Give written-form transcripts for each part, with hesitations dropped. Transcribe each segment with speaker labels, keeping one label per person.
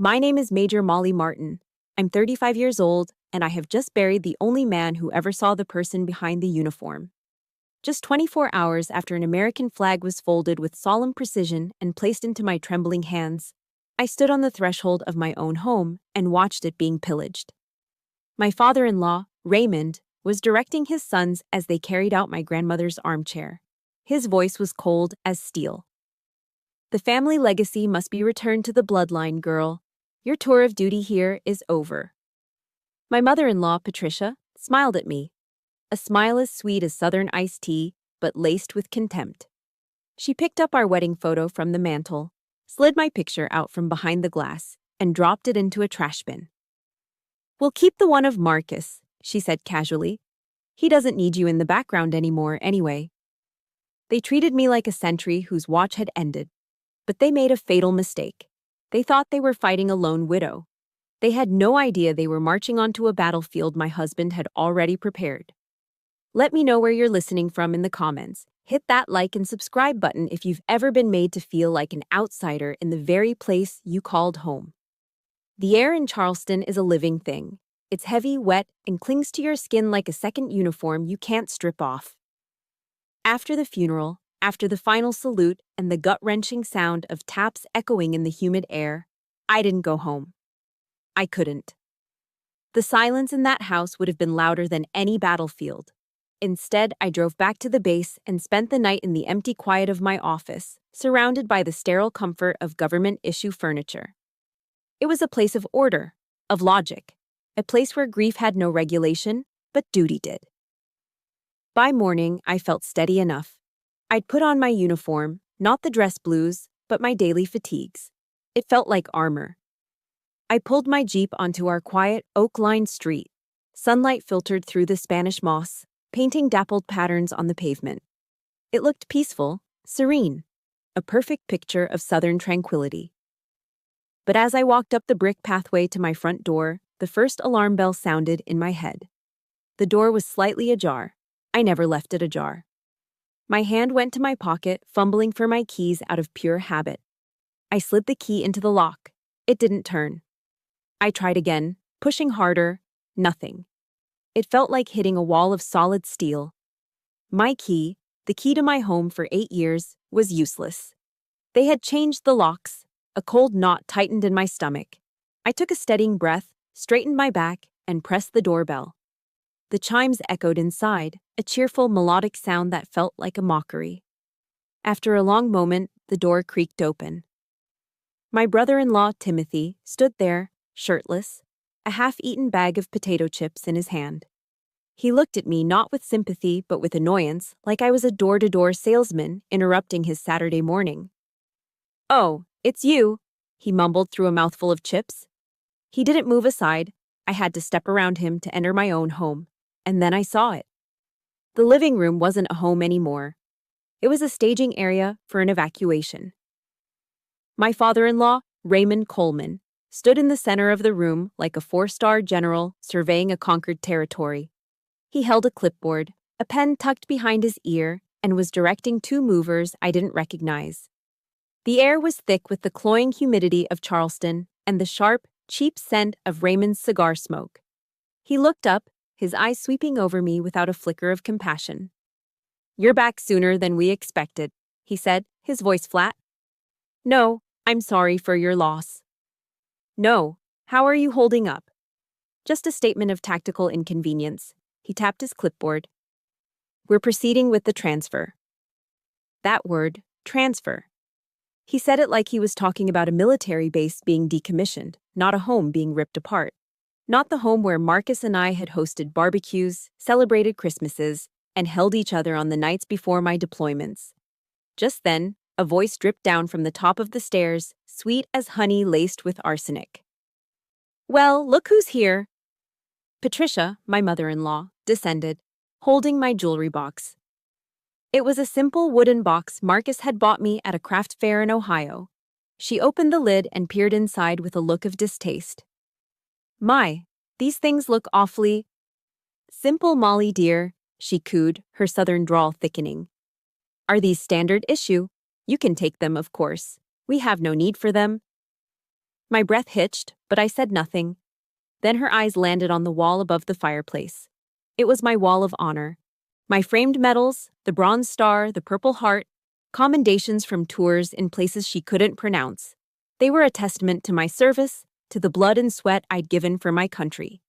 Speaker 1: My name is Major Molly Martin. I'm 35 years old, and I have just buried the only man who ever saw the person behind the uniform. Just 24 hours after an American flag was folded with solemn precision and placed into my trembling hands, I stood on the threshold of my own home and watched it being pillaged. My father-in-law, Raymond, was directing his sons as they carried out my grandmother's armchair. His voice was cold as steel. "The family legacy must be returned to the bloodline, girl. Your tour of duty here is over." My mother-in-law, Patricia, smiled at me, a smile as sweet as Southern iced tea, but laced with contempt. She picked up our wedding photo from the mantel, slid my picture out from behind the glass, and dropped it into a trash bin. "We'll keep the one of Marcus," she said casually. "He doesn't need you in the background anymore anyway." They treated me like a sentry whose watch had ended. But they made a fatal mistake. They thought they were fighting a lone widow. They had no idea they were marching onto a battlefield my husband had already prepared. Let me know where you're listening from in the comments. Hit that like and subscribe button if you've ever been made to feel like an outsider in the very place you called home. The air in Charleston is a living thing. It's heavy, wet, and clings to your skin like a second uniform you can't strip off. After the funeral, after the final salute and the gut-wrenching sound of taps echoing in the humid air, I didn't go home. I couldn't. The silence in that house would have been louder than any battlefield. Instead, I drove back to the base and spent the night in the empty quiet of my office, surrounded by the sterile comfort of government-issue furniture. It was a place of order, of logic, a place where grief had no regulation, but duty did. By morning, I felt steady enough. I'd put on my uniform, not the dress blues, but my daily fatigues. It felt like armor. I pulled my Jeep onto our quiet, oak-lined street. Sunlight filtered through the Spanish moss, painting dappled patterns on the pavement. It looked peaceful, serene, a perfect picture of Southern tranquility. But as I walked up the brick pathway to my front door, the first alarm bell sounded in my head. The door was slightly ajar. I never left it ajar. My hand went to my pocket, fumbling for my keys out of pure habit. I slid the key into the lock. It didn't turn. I tried again, pushing harder. Nothing. It felt like hitting a wall of solid steel. My key, the key to my home for 8 years, was useless. They had changed the locks. A cold knot tightened in my stomach. I took a steadying breath, straightened my back, and pressed the doorbell. The chimes echoed inside, a cheerful melodic sound that felt like a mockery. After a long moment, the door creaked open. My brother-in-law, Timothy, stood there, shirtless, a half-eaten bag of potato chips in his hand. He looked at me not with sympathy but with annoyance, like I was a door-to-door salesman interrupting his Saturday morning. "Oh, it's you," he mumbled through a mouthful of chips. He didn't move aside. I had to step around him to enter my own home. And then I saw it. The living room wasn't a home anymore. It was a staging area for an evacuation. My father-in-law, Raymond Coleman, stood in the center of the room like a 4-star general surveying a conquered territory. He held a clipboard, a pen tucked behind his ear, and was directing 2 movers I didn't recognize. The air was thick with the cloying humidity of Charleston and the sharp, cheap scent of Raymond's cigar smoke. He looked up, his eyes sweeping over me without a flicker of compassion. "You're back sooner than we expected," he said, his voice flat. "No, I'm sorry for your loss." "No, how are you holding up?" "Just a statement of tactical inconvenience." He tapped his clipboard. "We're proceeding with the transfer." That word, transfer. He said it like he was talking about a military base being decommissioned, not a home being ripped apart. Not the home where Marcus and I had hosted barbecues, celebrated Christmases, and held each other on the nights before my deployments. Just then, a voice dripped down from the top of the stairs, sweet as honey laced with arsenic. "Well, look who's here." Patricia, my mother-in-law, descended, holding my jewelry box. It was a simple wooden box Marcus had bought me at a craft fair in Ohio. She opened the lid and peered inside with a look of distaste. "My, these things look awfully simple, Molly dear," she cooed, her southern drawl thickening. "Are these standard issue? You can take them, of course. We have no need for them." My breath hitched, but I said nothing. Then her eyes landed on the wall above the fireplace. It was my wall of honor. My framed medals, the bronze star, the purple heart, commendations from tours in places she couldn't pronounce. They were a testament to my service, to the blood and sweat I'd given for my country.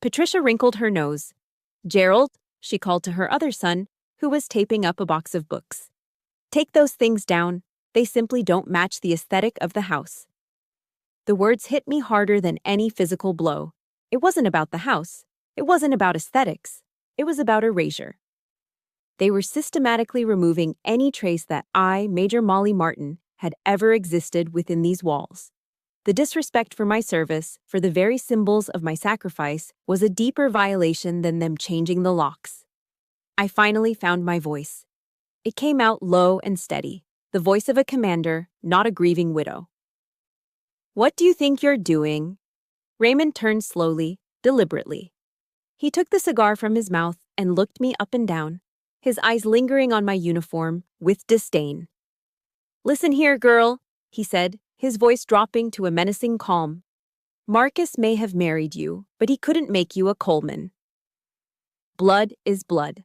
Speaker 1: Patricia wrinkled her nose. "Gerald," she called to her other son, who was taping up a box of books. "Take those things down. They simply don't match the aesthetic of the house." The words hit me harder than any physical blow. It wasn't about the house. It wasn't about aesthetics. It was about erasure. They were systematically removing any trace that I, Major Molly Martin, had ever existed within these walls. The disrespect for my service, for the very symbols of my sacrifice, was a deeper violation than them changing the locks. I finally found my voice. It came out low and steady, the voice of a commander, not a grieving widow. "What do you think you're doing?" Raymond turned slowly, deliberately. He took the cigar from his mouth and looked me up and down, his eyes lingering on my uniform, with disdain. "Listen here, girl," he said, his voice dropping to a menacing calm. "Marcus may have married you, but he couldn't make you a Coleman. Blood is blood.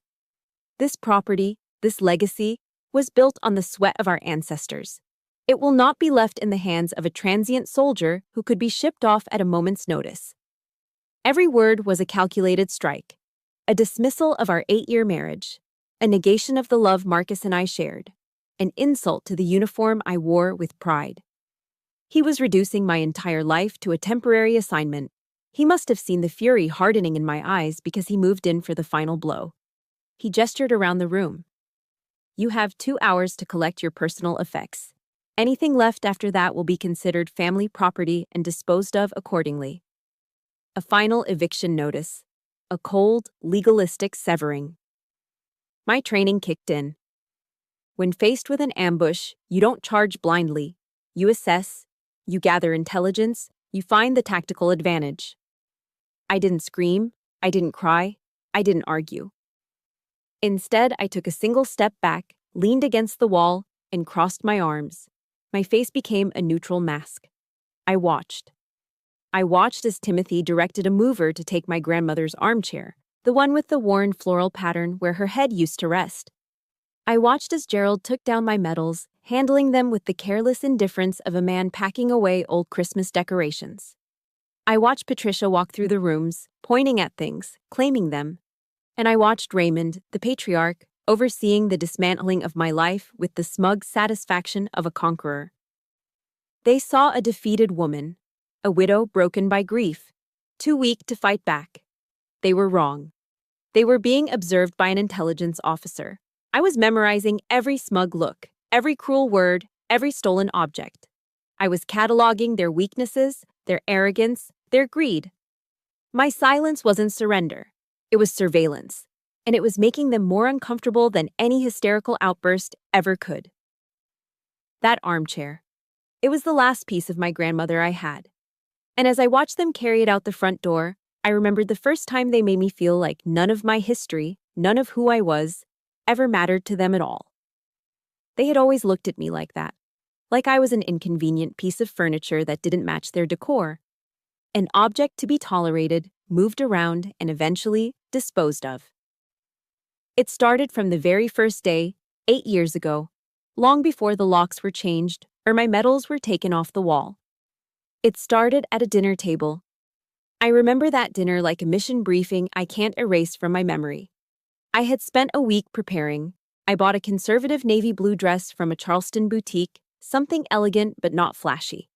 Speaker 1: This property, this legacy, was built on the sweat of our ancestors. It will not be left in the hands of a transient soldier who could be shipped off at a moment's notice." Every word was a calculated strike, a dismissal of our 8-year marriage, a negation of the love Marcus and I shared, an insult to the uniform I wore with pride. He was reducing my entire life to a temporary assignment. He must have seen the fury hardening in my eyes because he moved in for the final blow. He gestured around the room. "You have 2 hours to collect your personal effects. Anything left after that will be considered family property and disposed of accordingly." A final eviction notice. A cold, legalistic severing. My training kicked in. When faced with an ambush, you don't charge blindly. You assess, you gather intelligence, you find the tactical advantage. I didn't scream, I didn't cry, I didn't argue. Instead, I took a single step back, leaned against the wall, and crossed my arms. My face became a neutral mask. I watched. I watched as Timothy directed a mover to take my grandmother's armchair, the one with the worn floral pattern where her head used to rest. I watched as Gerald took down my medals, handling them with the careless indifference of a man packing away old Christmas decorations. I watched Patricia walk through the rooms, pointing at things, claiming them. And I watched Raymond, the patriarch, overseeing the dismantling of my life with the smug satisfaction of a conqueror. They saw a defeated woman, a widow broken by grief, too weak to fight back. They were wrong. They were being observed by an intelligence officer. I was memorizing every smug look, every cruel word, every stolen object. I was cataloging their weaknesses, their arrogance, their greed. My silence wasn't surrender. It was surveillance, and it was making them more uncomfortable than any hysterical outburst ever could. That armchair. It was the last piece of my grandmother I had. And as I watched them carry it out the front door, I remembered the first time they made me feel like none of my history, none of who I was, ever mattered to them at all. They had always looked at me like that, like I was an inconvenient piece of furniture that didn't match their decor, an object to be tolerated, moved around, and eventually disposed of. It started from the very first day, 8 years ago, long before the locks were changed or my medals were taken off the wall. It started at a dinner table. I remember that dinner like a mission briefing I can't erase from my memory. I had spent a week preparing. I bought a conservative navy blue dress from a Charleston boutique, something elegant but not flashy.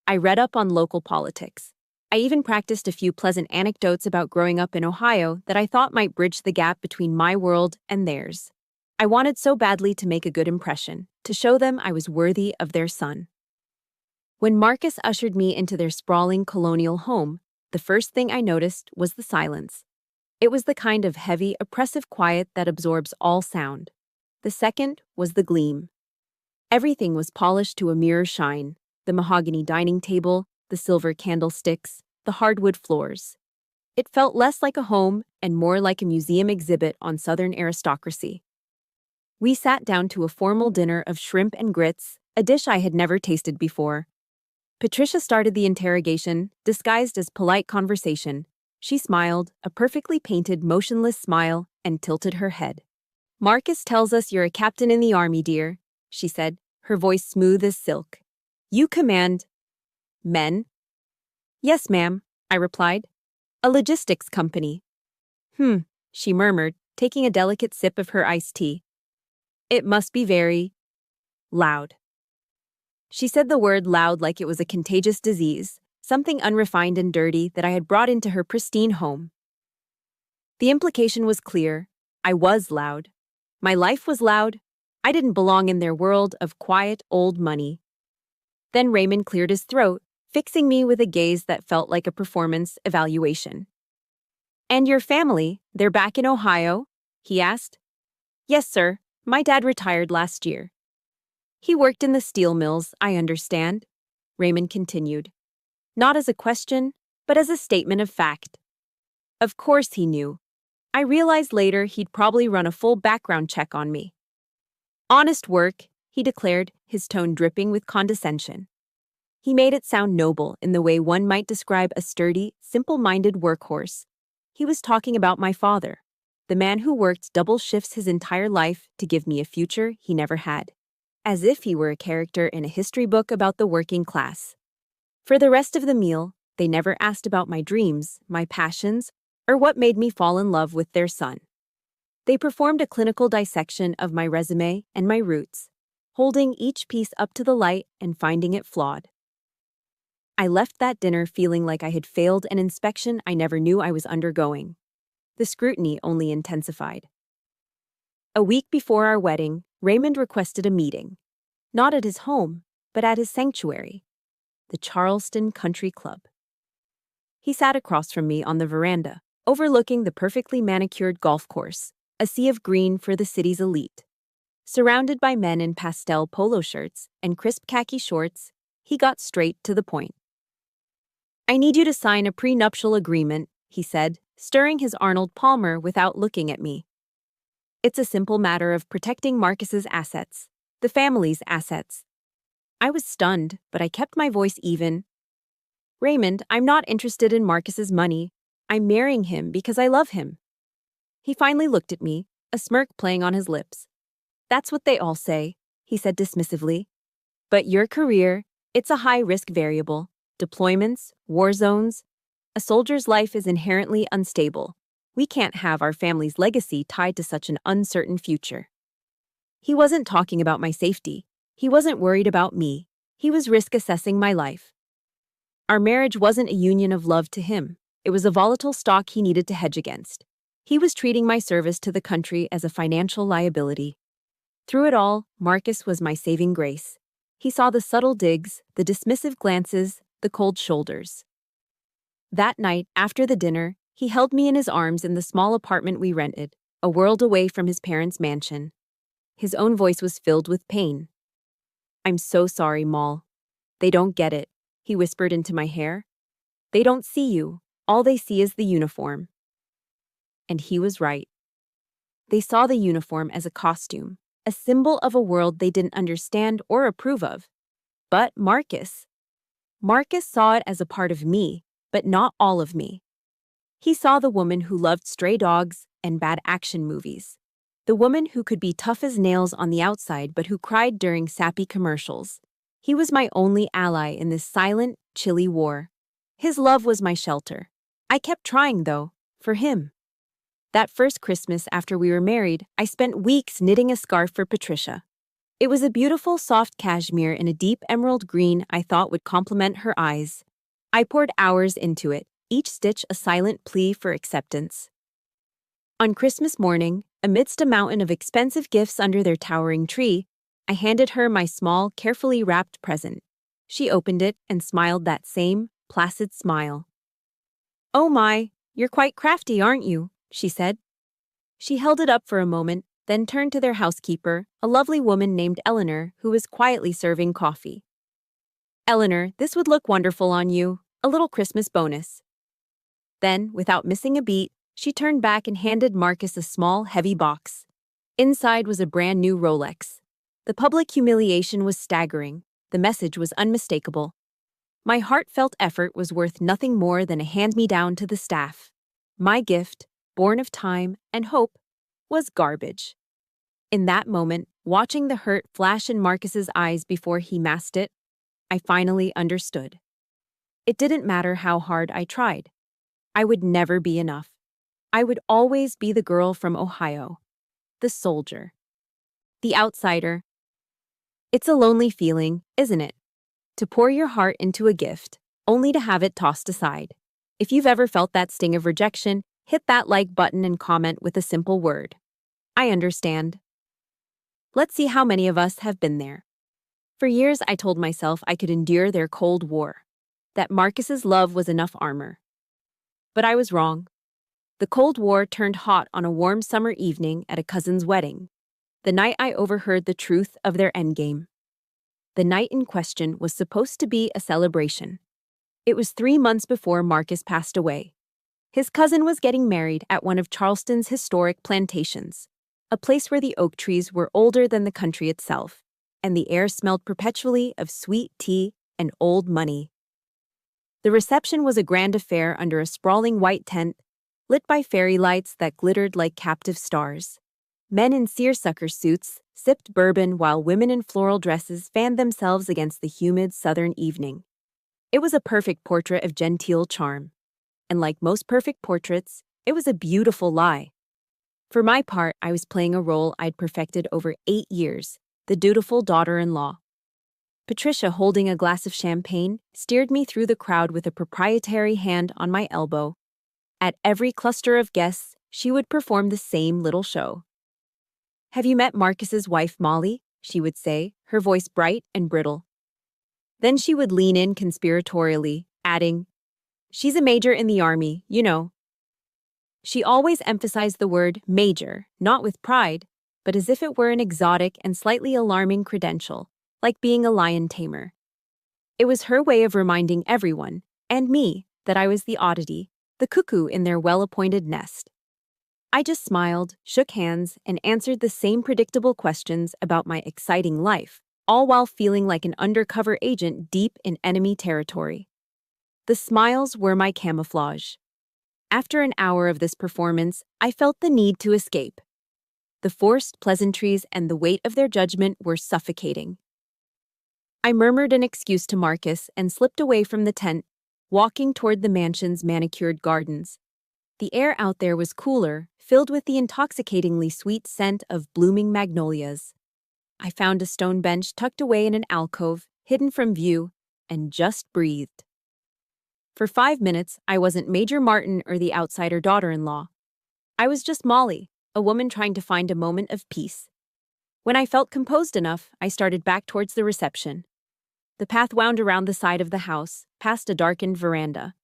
Speaker 1: I read up on local politics. I even practiced a few pleasant anecdotes about growing up in Ohio that I thought might bridge the gap between my world and theirs. I wanted so badly to make a good impression, to show them I was worthy of their son. When Marcus ushered me into their sprawling colonial home, the first thing I noticed was the silence. It was the kind of heavy, oppressive quiet that absorbs all sound. The second was the gleam. Everything was polished to a mirror shine: the mahogany dining table, the silver candlesticks, the hardwood floors. It felt less like a home and more like a museum exhibit on Southern aristocracy. We sat down to a formal dinner of shrimp and grits, a dish I had never tasted before. Patricia started the interrogation, disguised as polite conversation. She smiled, a perfectly painted, motionless smile, and tilted her head. "Marcus tells us you're a captain in the army, dear," she said, her voice smooth as silk. "You command men?" "Yes, ma'am," I replied. "A logistics company." She murmured, taking a delicate sip of her iced tea. "It must be very loud." She said the word loud like it was a contagious disease, something unrefined and dirty that I had brought into her pristine home. The implication was clear. I was loud. My life was loud. I didn't belong in their world of quiet, old money. Then Raymond cleared his throat, fixing me with a gaze that felt like a performance evaluation. "And your family, they're back in Ohio?" he asked. "Yes, sir. My dad retired last year." "He worked in the steel mills, I understand," Raymond continued. Not as a question, but as a statement of fact. Of course he knew. I realized later he'd probably run a full background check on me. "Honest work," he declared, his tone dripping with condescension. He made it sound noble in the way one might describe a sturdy, simple-minded workhorse. He was talking about my father, the man who worked double shifts his entire life to give me a future he never had. As if he were a character in a history book about the working class. For the rest of the meal, they never asked about my dreams, my passions, or what made me fall in love with their son. They performed a clinical dissection of my resume and my roots, holding each piece up to the light and finding it flawed. I left that dinner feeling like I had failed an inspection I never knew I was undergoing. The scrutiny only intensified. A week before our wedding, Raymond requested a meeting. Not at his home, but at his sanctuary, the Charleston Country Club. He sat across from me on the veranda, overlooking the perfectly manicured golf course, a sea of green for the city's elite. Surrounded by men in pastel polo shirts and crisp khaki shorts, he got straight to the point. "I need you to sign a prenuptial agreement," he said, stirring his Arnold Palmer without looking at me. "It's a simple matter of protecting Marcus's assets, the family's assets." I was stunned, but I kept my voice even. "Raymond, I'm not interested in Marcus's money. I'm marrying him because I love him." He finally looked at me, a smirk playing on his lips. "That's what they all say," he said dismissively. "But your career, it's a high-risk variable. Deployments, war zones. A soldier's life is inherently unstable. We can't have our family's legacy tied to such an uncertain future." He wasn't talking about my safety. He wasn't worried about me. He was risk-assessing my life. Our marriage wasn't a union of love to him. It was a volatile stock he needed to hedge against. He was treating my service to the country as a financial liability. Through it all, Marcus was my saving grace. He saw the subtle digs, the dismissive glances, the cold shoulders. That night, after the dinner, he held me in his arms in the small apartment we rented, a world away from his parents' mansion. His own voice was filled with pain. "I'm so sorry, Moll. They don't get it," he whispered into my hair. "They don't see you. All they see is the uniform." And he was right. They saw the uniform as a costume, a symbol of a world they didn't understand or approve of. But Marcus saw it as a part of me, but not all of me. He saw the woman who loved stray dogs and bad action movies. The woman who could be tough as nails on the outside but who cried during sappy commercials. He was my only ally in this silent, chilly war. His love was my shelter. I kept trying, though, for him. That first Christmas after we were married, I spent weeks knitting a scarf for Patricia. It was a beautiful, soft cashmere in a deep emerald green I thought would complement her eyes. I poured hours into it, each stitch a silent plea for acceptance. On Christmas morning, amidst a mountain of expensive gifts under their towering tree, I handed her my small, carefully wrapped present. She opened it and smiled that same, placid smile. "Oh my, you're quite crafty, aren't you?" she said. She held it up for a moment, then turned to their housekeeper, a lovely woman named Eleanor, who was quietly serving coffee. "Eleanor, this would look wonderful on you, a little Christmas bonus." Then, without missing a beat, she turned back and handed Marcus a small, heavy box. Inside was a brand new Rolex. The public humiliation was staggering. The message was unmistakable. My heartfelt effort was worth nothing more than a hand-me-down to the staff. My gift, born of time and hope, was garbage. In that moment, watching the hurt flash in Marcus's eyes before he masked it, I finally understood. It didn't matter how hard I tried. I would never be enough. I would always be the girl from Ohio, the soldier, the outsider. It's a lonely feeling, isn't it? To pour your heart into a gift, only to have it tossed aside. If you've ever felt that sting of rejection, hit that like button and comment with a simple word. I understand. Let's see how many of us have been there. For years, I told myself I could endure their Cold War, that Marcus's love was enough armor. But I was wrong. The Cold War turned hot on a warm summer evening at a cousin's wedding, the night I overheard the truth of their endgame. The night in question was supposed to be a celebration. It was 3 months before Marcus passed away. His cousin was getting married at one of Charleston's historic plantations, a place where the oak trees were older than the country itself, and the air smelled perpetually of sweet tea and old money. The reception was a grand affair under a sprawling white tent, lit by fairy lights that glittered like captive stars. Men in seersucker suits sipped bourbon while women in floral dresses fanned themselves against the humid southern evening. It was a perfect portrait of genteel charm. And like most perfect portraits, it was a beautiful lie. For my part, I was playing a role I'd perfected over 8 years, the dutiful daughter-in-law. Patricia, holding a glass of champagne, steered me through the crowd with a proprietary hand on my elbow. At every cluster of guests, she would perform the same little show. "Have you met Marcus's wife, Molly?" she would say, her voice bright and brittle. Then she would lean in conspiratorially, adding, "She's a major in the army, you know." She always emphasized the word major, not with pride, but as if it were an exotic and slightly alarming credential, like being a lion tamer. It was her way of reminding everyone, and me, that I was the oddity, the cuckoo in their well-appointed nest. I just smiled, shook hands, and answered the same predictable questions about my exciting life, all while feeling like an undercover agent deep in enemy territory. The smiles were my camouflage. After an hour of this performance, I felt the need to escape. The forced pleasantries and the weight of their judgment were suffocating. I murmured an excuse to Marcus and slipped away from the tent, walking toward the mansion's manicured gardens. The air out there was cooler, filled with the intoxicatingly sweet scent of blooming magnolias. I found a stone bench tucked away in an alcove, hidden from view, and just breathed. For 5 minutes, I wasn't Major Martin or the outsider daughter-in-law. I was just Molly, a woman trying to find a moment of peace. When I felt composed enough, I started back towards the reception. The path wound around the side of the house, past a darkened veranda.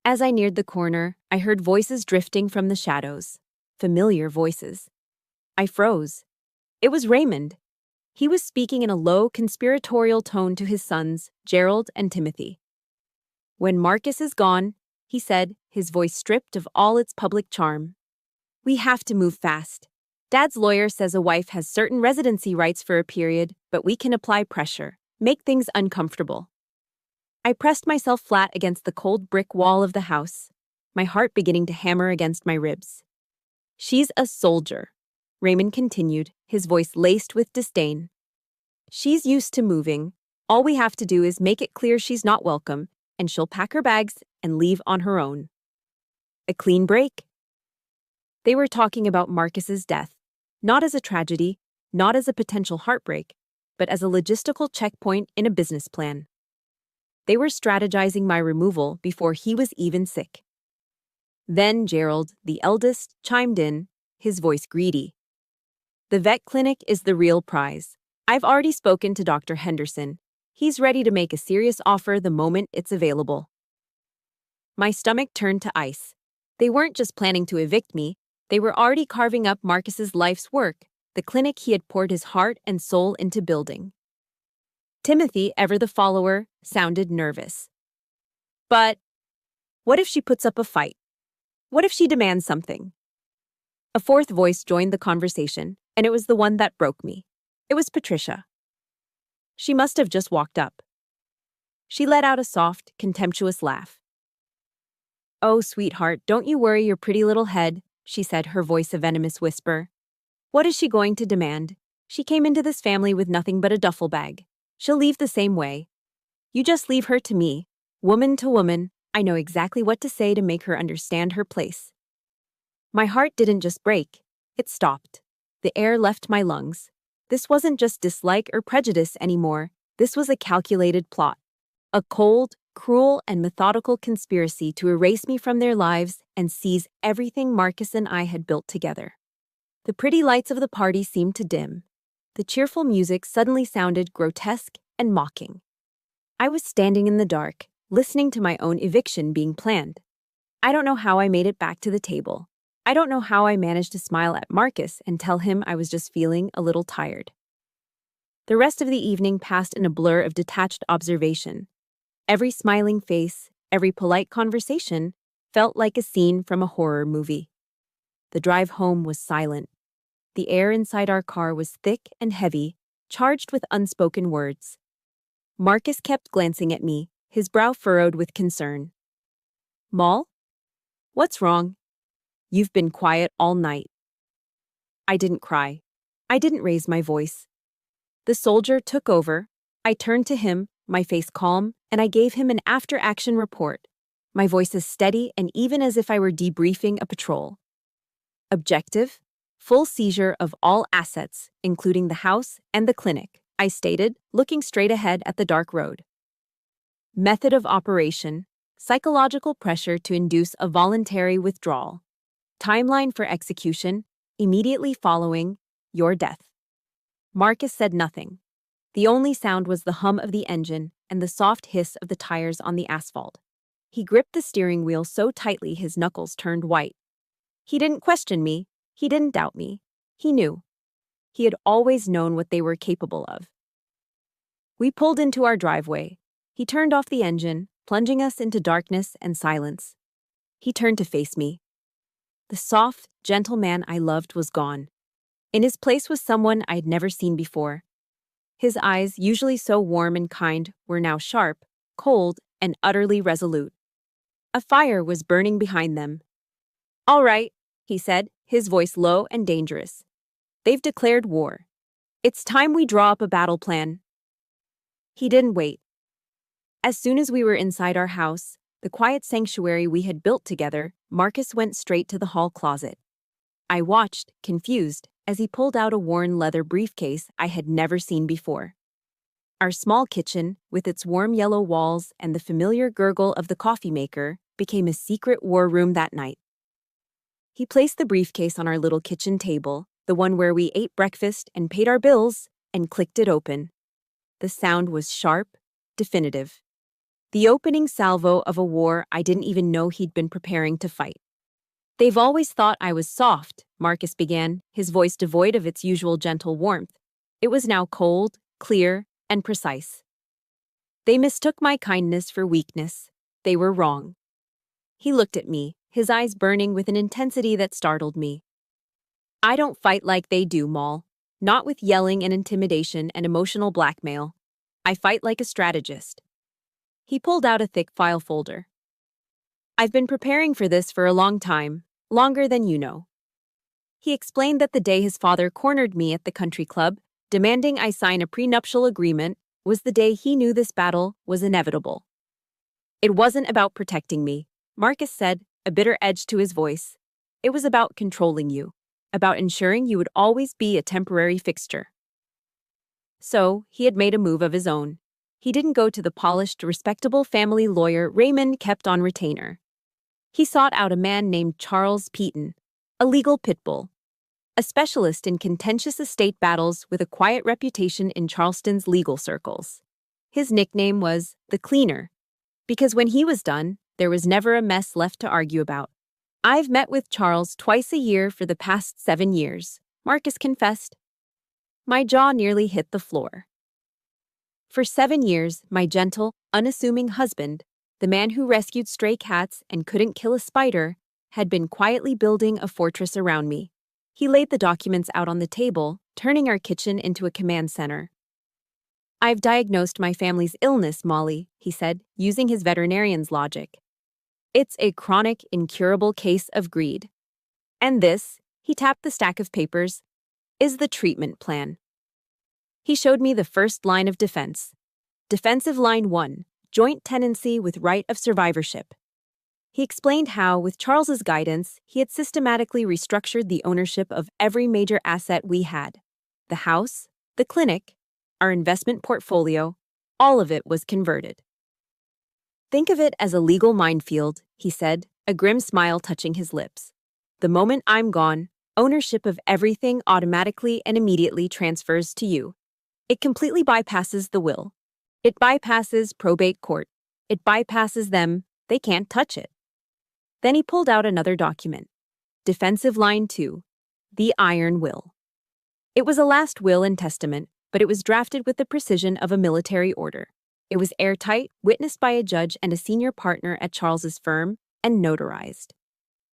Speaker 1: As I neared the corner, I heard voices drifting from the shadows. Familiar voices. I froze. It was Raymond. He was speaking in a low, conspiratorial tone to his sons, Gerald and Timothy. "When Marcus is gone," he said, his voice stripped of all its public charm, "we have to move fast. Dad's lawyer says a wife has certain residency rights for a period, but we can apply pressure, make things uncomfortable." I pressed myself flat against the cold brick wall of the house, my heart beginning to hammer against my ribs. "She's a soldier," Raymond continued, his voice laced with disdain. "She's used to moving. All we have to do is make it clear she's not welcome, and she'll pack her bags and leave on her own. A clean break." They were talking about Marcus's death, not as a tragedy, not as a potential heartbreak, but as a logistical checkpoint in a business plan. They were strategizing my removal before he was even sick. Then Gerald, the eldest, chimed in, his voice greedy. "The vet clinic is the real prize. I've already spoken to Dr. Henderson. He's ready to make a serious offer the moment it's available." My stomach turned to ice. They weren't just planning to evict me, they were already carving up Marcus's life's work, the clinic he had poured his heart and soul into building. Timothy, ever the follower, sounded nervous. "But what if she puts up a fight? What if she demands something?" A fourth voice joined the conversation, and it was the one that broke me. It was Patricia. She must have just walked up. She let out a soft, contemptuous laugh. "Oh, sweetheart, don't you worry your pretty little head," she said, her voice a venomous whisper. "What is she going to demand? She came into this family with nothing but a duffel bag. She'll leave the same way. You just leave her to me. Woman to woman, I know exactly what to say to make her understand her place." My heart didn't just break, it stopped. The air left my lungs. This wasn't just dislike or prejudice anymore, this was a calculated plot. A cold, cruel, and methodical conspiracy to erase me from their lives and seize everything Marcus and I had built together. The pretty lights of the party seemed to dim. The cheerful music suddenly sounded grotesque and mocking. I was standing in the dark, listening to my own eviction being planned. I don't know how I made it back to the table. I don't know how I managed to smile at Marcus and tell him I was just feeling a little tired. The rest of the evening passed in a blur of detached observation. Every smiling face, every polite conversation felt like a scene from a horror movie. The drive home was silent. The air inside our car was thick and heavy, charged with unspoken words. Marcus kept glancing at me, his brow furrowed with concern. "Moll? What's wrong? You've been quiet all night." I didn't cry. I didn't raise my voice. The soldier took over. I turned to him, my face calm, and I gave him an after-action report, my voice as steady and even as if I were debriefing a patrol. Objective: full seizure of all assets, including the house and the clinic, I stated, looking straight ahead at the dark road. Method of operation: psychological pressure to induce a voluntary withdrawal. Timeline for execution: immediately following your death. Marcus said nothing. The only sound was the hum of the engine and the soft hiss of the tires on the asphalt. He gripped the steering wheel so tightly his knuckles turned white. He didn't question me. He didn't doubt me. He knew. He had always known what they were capable of. We pulled into our driveway. He turned off the engine, plunging us into darkness and silence. He turned to face me. The soft, gentle man I loved was gone. In his place was someone I'd never seen before. His eyes, usually so warm and kind, were now sharp, cold, and utterly resolute. A fire was burning behind them. "All right," he said, his voice low and dangerous. "They've declared war. It's time we draw up a battle plan." He didn't wait. As soon as we were inside our house, the quiet sanctuary we had built together, Marcus went straight to the hall closet. I watched, confused, as he pulled out a worn leather briefcase I had never seen before. Our small kitchen, with its warm yellow walls and the familiar gurgle of the coffee maker, became a secret war room that night. He placed the briefcase on our little kitchen table, the one where we ate breakfast and paid our bills, and clicked it open. The sound was sharp, definitive. The opening salvo of a war I didn't even know he'd been preparing to fight. "They've always thought I was soft," Marcus began, his voice devoid of its usual gentle warmth. It was now cold, clear, and precise. "They mistook my kindness for weakness. They were wrong." He looked at me, his eyes burning with an intensity that startled me. "I don't fight like they do, Moll. Not with yelling and intimidation and emotional blackmail. I fight like a strategist." He pulled out a thick file folder. "I've been preparing for this for a long time, longer than you know." He explained that the day his father cornered me at the country club, demanding I sign a prenuptial agreement, was the day he knew this battle was inevitable. "It wasn't about protecting me," Marcus said, a bitter edge to his voice. "It was about controlling you, about ensuring you would always be a temporary fixture." So, he had made a move of his own. He didn't go to the polished, respectable family lawyer Raymond kept on retainer. He sought out a man named Charles Peaton, a legal pit bull, a specialist in contentious estate battles with a quiet reputation in Charleston's legal circles. His nickname was the Cleaner, because when he was done, there was never a mess left to argue about. "I've met with Charles twice a year for the past 7 years," Marcus confessed. My jaw nearly hit the floor. For 7 years, my gentle, unassuming husband, the man who rescued stray cats and couldn't kill a spider, had been quietly building a fortress around me. He laid the documents out on the table, turning our kitchen into a command center. I've diagnosed my family's illness, Molly, he said, using his veterinarian's logic. It's a chronic, incurable case of greed. And this, he tapped the stack of papers, is the treatment plan. He showed me the first line of defense. Defensive line 1, joint tenancy with right of survivorship. He explained how, with Charles's guidance, he had systematically restructured the ownership of every major asset we had. The house, the clinic, our investment portfolio, all of it was converted. Think of it as a legal minefield, he said, a grim smile touching his lips. The moment I'm gone, ownership of everything automatically and immediately transfers to you. It completely bypasses the will. It bypasses probate court. It bypasses them. They can't touch it. Then he pulled out another document. Defensive line 2, the Iron Will. It was a last will and testament, but it was drafted with the precision of a military order. It was airtight, witnessed by a judge and a senior partner at Charles's firm, and notarized.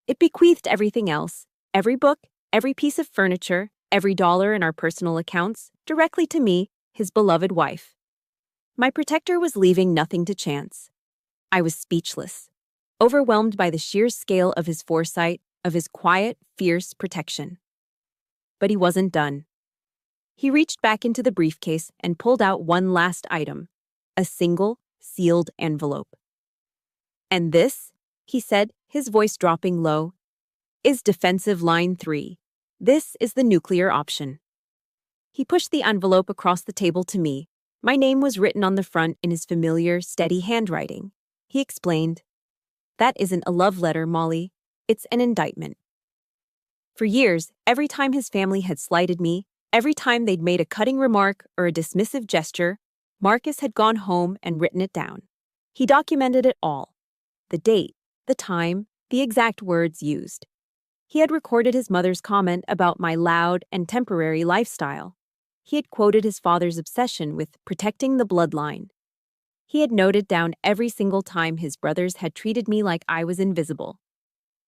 Speaker 1: It bequeathed everything else, every book, every piece of furniture, every dollar in our personal accounts, directly to me, his beloved wife. My protector was leaving nothing to chance. I was speechless, overwhelmed by the sheer scale of his foresight, of his quiet, fierce protection. But he wasn't done. He reached back into the briefcase and pulled out one last item, a single, sealed envelope. And this, he said, his voice dropping low, is defensive line 3. This is the nuclear option. He pushed the envelope across the table to me. My name was written on the front in his familiar, steady handwriting. He explained, "That isn't a love letter, Molly. It's an indictment." For years, every time his family had slighted me, every time they'd made a cutting remark or a dismissive gesture, Marcus had gone home and written it down. He documented it all. The date, the time, the exact words used. He had recorded his mother's comment about my loud and temporary lifestyle. He had quoted his father's obsession with protecting the bloodline. He had noted down every single time his brothers had treated me like I was invisible.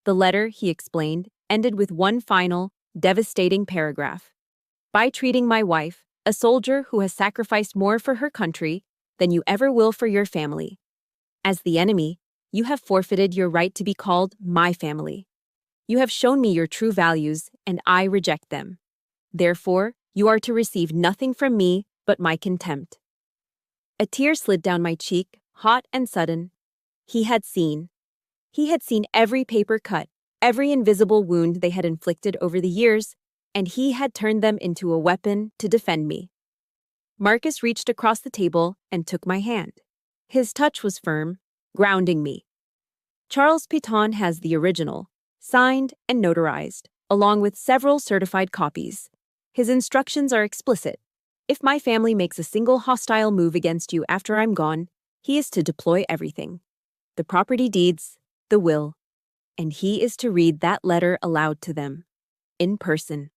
Speaker 1: The letter, he explained, ended with one final, devastating paragraph. By treating my wife, a soldier who has sacrificed more for her country than you ever will for your family. As the enemy, you have forfeited your right to be called my family. You have shown me your true values, and I reject them. Therefore, you are to receive nothing from me but my contempt. A tear slid down my cheek, hot and sudden. He had seen. He had seen every paper cut, every invisible wound they had inflicted over the years, and he had turned them into a weapon to defend me. Marcus reached across the table and took my hand. His touch was firm, grounding me. Charles Piton has the original, signed and notarized, along with several certified copies. His instructions are explicit. If my family makes a single hostile move against you after I'm gone, he is to deploy everything. The property deeds, the will, and he is to read that letter aloud to them, in person.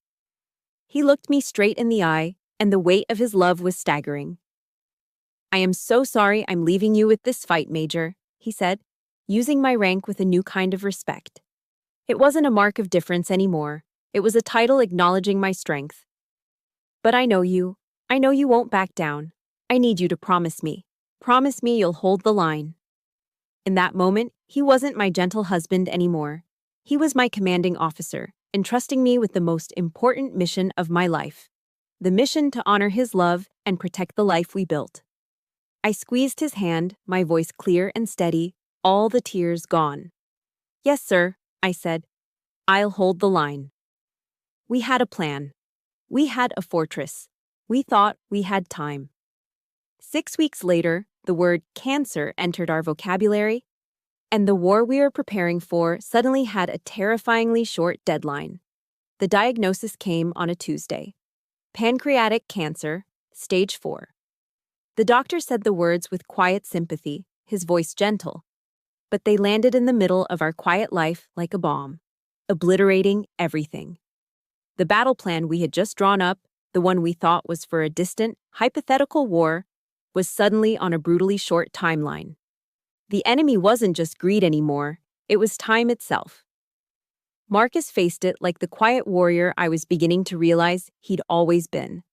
Speaker 1: He looked me straight in the eye, and the weight of his love was staggering. "I am so sorry I'm leaving you with this fight, Major," he said, using my rank with a new kind of respect. It wasn't a mark of difference anymore. It was a title acknowledging my strength. "But I know you. I know you won't back down. I need you to promise me. Promise me you'll hold the line." In that moment, he wasn't my gentle husband anymore. He was my commanding officer, entrusting me with the most important mission of my life. The mission to honor his love and protect the life we built. I squeezed his hand, my voice clear and steady, all the tears gone. "Yes, sir," I said. "I'll hold the line." We had a plan. We had a fortress. We thought we had time. 6 weeks later, the word cancer entered our vocabulary, and the war we were preparing for suddenly had a terrifyingly short deadline. The diagnosis came on a Tuesday. Pancreatic cancer, stage 4. The doctor said the words with quiet sympathy, his voice gentle, but they landed in the middle of our quiet life like a bomb, obliterating everything. The battle plan we had just drawn up, the one we thought was for a distant, hypothetical war, was suddenly on a brutally short timeline. The enemy wasn't just greed anymore, it was time itself. Marcus faced it like the quiet warrior I was beginning to realize he'd always been.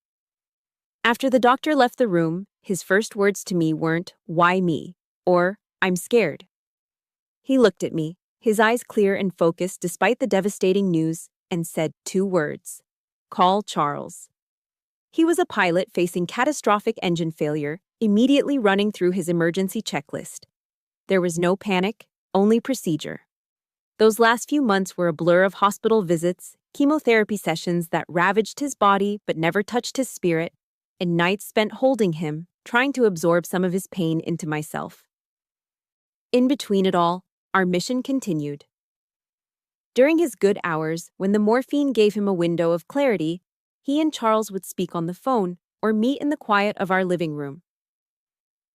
Speaker 1: After the doctor left the room, His first words to me weren't, "Why me?" or "I'm scared." He looked at me, his eyes clear and focused despite the devastating news, and said 2 words. "Call Charles." He was a pilot facing catastrophic engine failure, immediately running through his emergency checklist. There was no panic, only procedure. Those last few months were a blur of hospital visits, chemotherapy sessions that ravaged his body but never touched his spirit, and nights spent holding him, trying to absorb some of his pain into myself. In between it all, our mission continued. During his good hours, when the morphine gave him a window of clarity, he and Charles would speak on the phone or meet in the quiet of our living room.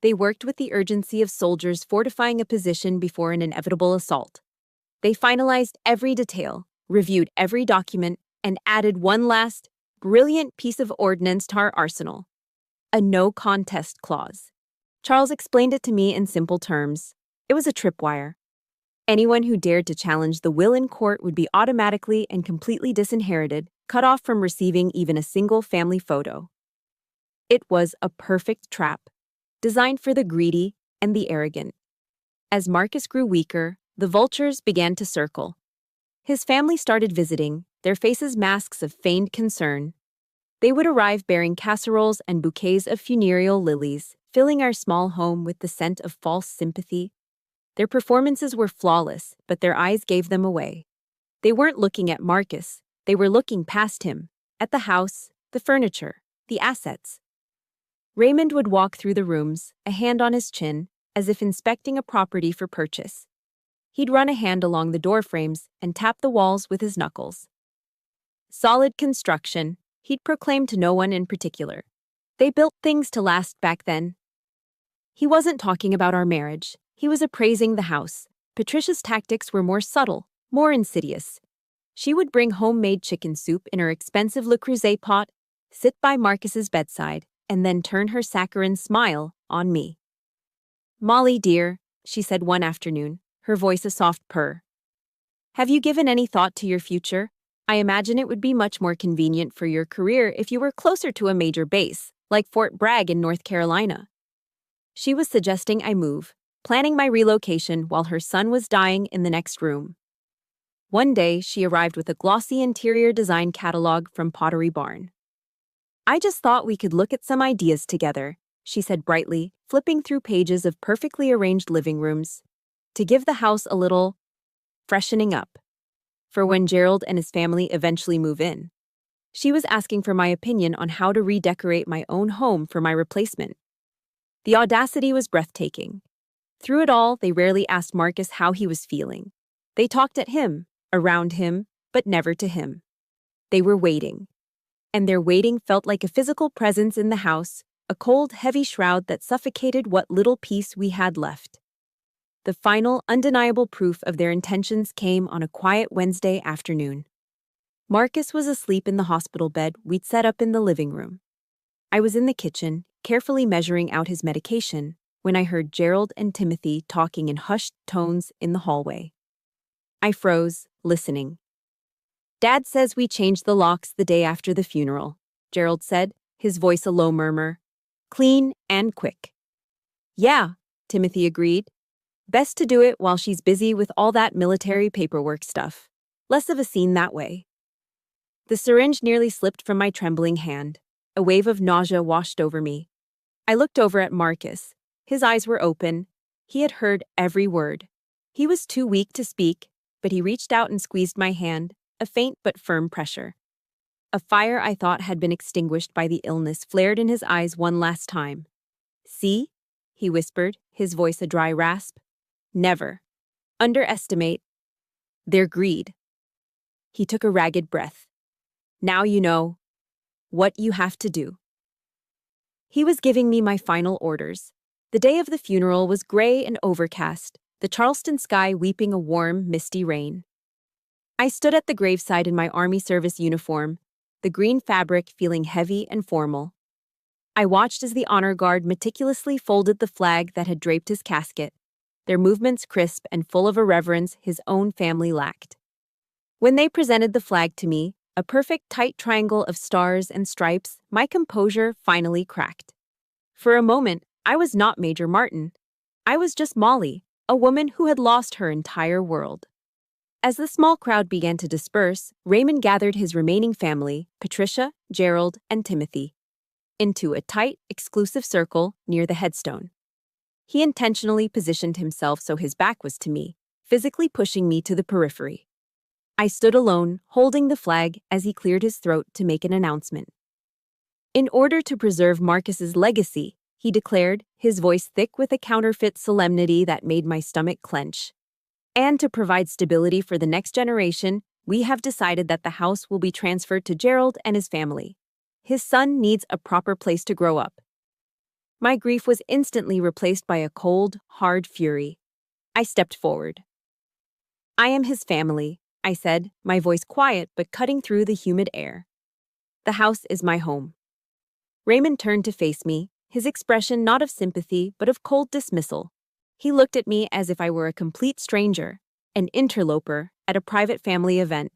Speaker 1: They worked with the urgency of soldiers fortifying a position before an inevitable assault. They finalized every detail, reviewed every document, and added one last, brilliant piece of ordnance to our arsenal: a no-contest clause. Charles explained it to me in simple terms. It was a tripwire. Anyone who dared to challenge the will in court would be automatically and completely disinherited, cut off from receiving even a single family photo. It was a perfect trap, designed for the greedy and the arrogant. As Marcus grew weaker, the vultures began to circle. His family started visiting, their faces masks of feigned concern. They would arrive bearing casseroles and bouquets of funereal lilies, filling our small home with the scent of false sympathy. Their performances were flawless, but their eyes gave them away. They weren't looking at Marcus, they were looking past him, at the house, the furniture, the assets. Raymond would walk through the rooms, a hand on his chin, as if inspecting a property for purchase. He'd run a hand along the door frames and tap the walls with his knuckles. Solid construction, he'd proclaim to no one in particular. They built things to last back then. He wasn't talking about our marriage. He was appraising the house. Patricia's tactics were more subtle, more insidious. She would bring homemade chicken soup in her expensive Le Creuset pot, sit by Marcus's bedside, and then turn her saccharine smile on me. "Molly, dear," she said one afternoon, her voice a soft purr. "Have you given any thought to your future? I imagine it would be much more convenient for your career if you were closer to a major base, like Fort Bragg in North Carolina." She was suggesting I move, planning my relocation while her son was dying in the next room. One day, she arrived with a glossy interior design catalog from Pottery Barn. "I just thought we could look at some ideas together," she said brightly, flipping through pages of perfectly arranged living rooms, "to give the house a little freshening up for when Gerald and his family eventually move in." She was asking for my opinion on how to redecorate my own home for my replacement. The audacity was breathtaking. Through it all, they rarely asked Marcus how he was feeling. They talked at him, around him, but never to him. They were waiting. And their waiting felt like a physical presence in the house, a cold, heavy shroud that suffocated what little peace we had left. The final, undeniable proof of their intentions came on a quiet Wednesday afternoon. Marcus was asleep in the hospital bed we'd set up in the living room. I was in the kitchen, carefully measuring out his medication, when I heard Gerald and Timothy talking in hushed tones in the hallway. I froze, listening. "Dad says we changed the locks the day after the funeral," Gerald said, his voice a low murmur. "Clean and quick." "Yeah," Timothy agreed. "Best to do it while she's busy with all that military paperwork stuff. Less of a scene that way." The syringe nearly slipped from my trembling hand. A wave of nausea washed over me. I looked over at Marcus. His eyes were open. He had heard every word. He was too weak to speak, but he reached out and squeezed my hand, a faint but firm pressure. A fire I thought had been extinguished by the illness flared in his eyes one last time. "See?" he whispered, his voice a dry rasp. "Never underestimate their greed." He took a ragged breath. "Now you know what you have to do." He was giving me my final orders. The day of the funeral was gray and overcast, the Charleston sky weeping a warm, misty rain. I stood at the graveside in my Army service uniform, the green fabric feeling heavy and formal. I watched as the honor guard meticulously folded the flag that had draped his casket, their movements crisp and full of a reverence his own family lacked. When they presented the flag to me, a perfect tight triangle of stars and stripes, my composure finally cracked. For a moment, I was not Major Martin. I was just Molly, a woman who had lost her entire world. As the small crowd began to disperse, Raymond gathered his remaining family, Patricia, Gerald, and Timothy, into a tight, exclusive circle near the headstone. He intentionally positioned himself so his back was to me, physically pushing me to the periphery. I stood alone, holding the flag as he cleared his throat to make an announcement. In order to preserve Marcus's legacy, he declared, his voice thick with a counterfeit solemnity that made my stomach clench. And to provide stability for the next generation, we have decided that the house will be transferred to Gerald and his family. His son needs a proper place to grow up. My grief was instantly replaced by a cold, hard fury. I stepped forward. I am his family, I said, my voice quiet but cutting through the humid air. The house is my home. Raymond turned to face me, his expression not of sympathy but of cold dismissal. He looked at me as if I were a complete stranger, an interloper at a private family event.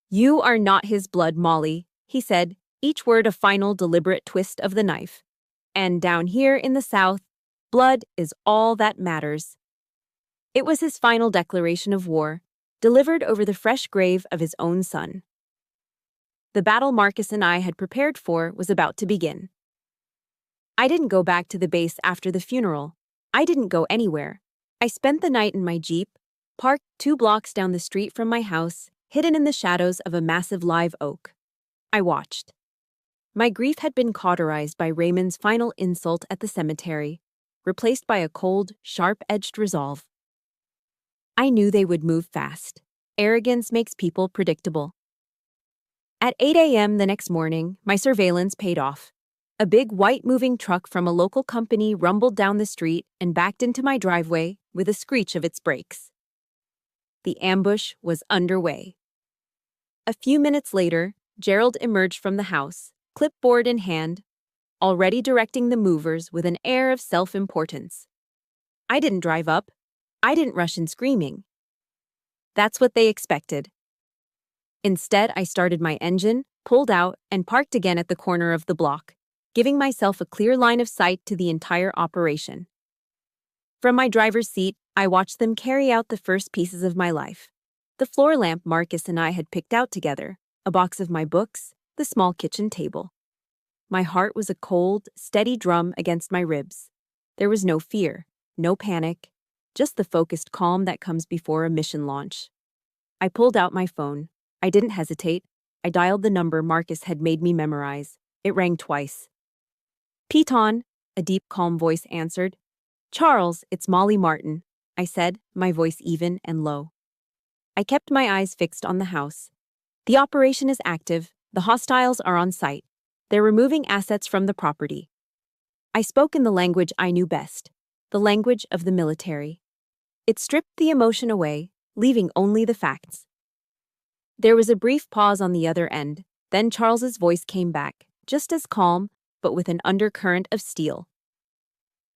Speaker 1: You are not his blood, Molly, he said, each word a final deliberate twist of the knife. And down here in the South, blood is all that matters. It was his final declaration of war, delivered over the fresh grave of his own son. The battle Marcus and I had prepared for was about to begin. I didn't go back to the base after the funeral. I didn't go anywhere. I spent the night in my Jeep, parked 2 blocks down the street from my house, hidden in the shadows of a massive live oak. I watched. My grief had been cauterized by Raymond's final insult at the cemetery, replaced by a cold, sharp-edged resolve. I knew they would move fast. Arrogance makes people predictable. At 8 a.m. the next morning, my surveillance paid off. A big white moving truck from a local company rumbled down the street and backed into my driveway with a screech of its brakes. The ambush was underway. A few minutes later, Gerald emerged from the house, clipboard in hand, already directing the movers with an air of self-importance. I didn't drive up. I didn't rush in screaming. That's what they expected. Instead, I started my engine, pulled out, and parked again at the corner of the block, giving myself a clear line of sight to the entire operation. From my driver's seat, I watched them carry out the first pieces of my life. The floor lamp Marcus and I had picked out together, a box of my books, the small kitchen table. My heart was a cold, steady drum against my ribs. There was no fear, no panic, just the focused calm that comes before a mission launch. I pulled out my phone. I didn't hesitate. I dialed the number Marcus had made me memorize. It rang twice. Piton, a deep, calm voice answered. Charles, it's Molly Martin, I said, my voice even and low. I kept my eyes fixed on the house. The operation is active. The hostiles are on site. They're removing assets from the property. I spoke in the language I knew best, the language of the military. It stripped the emotion away, leaving only the facts. There was a brief pause on the other end, then Charles's voice came back, just as calm, but with an undercurrent of steel.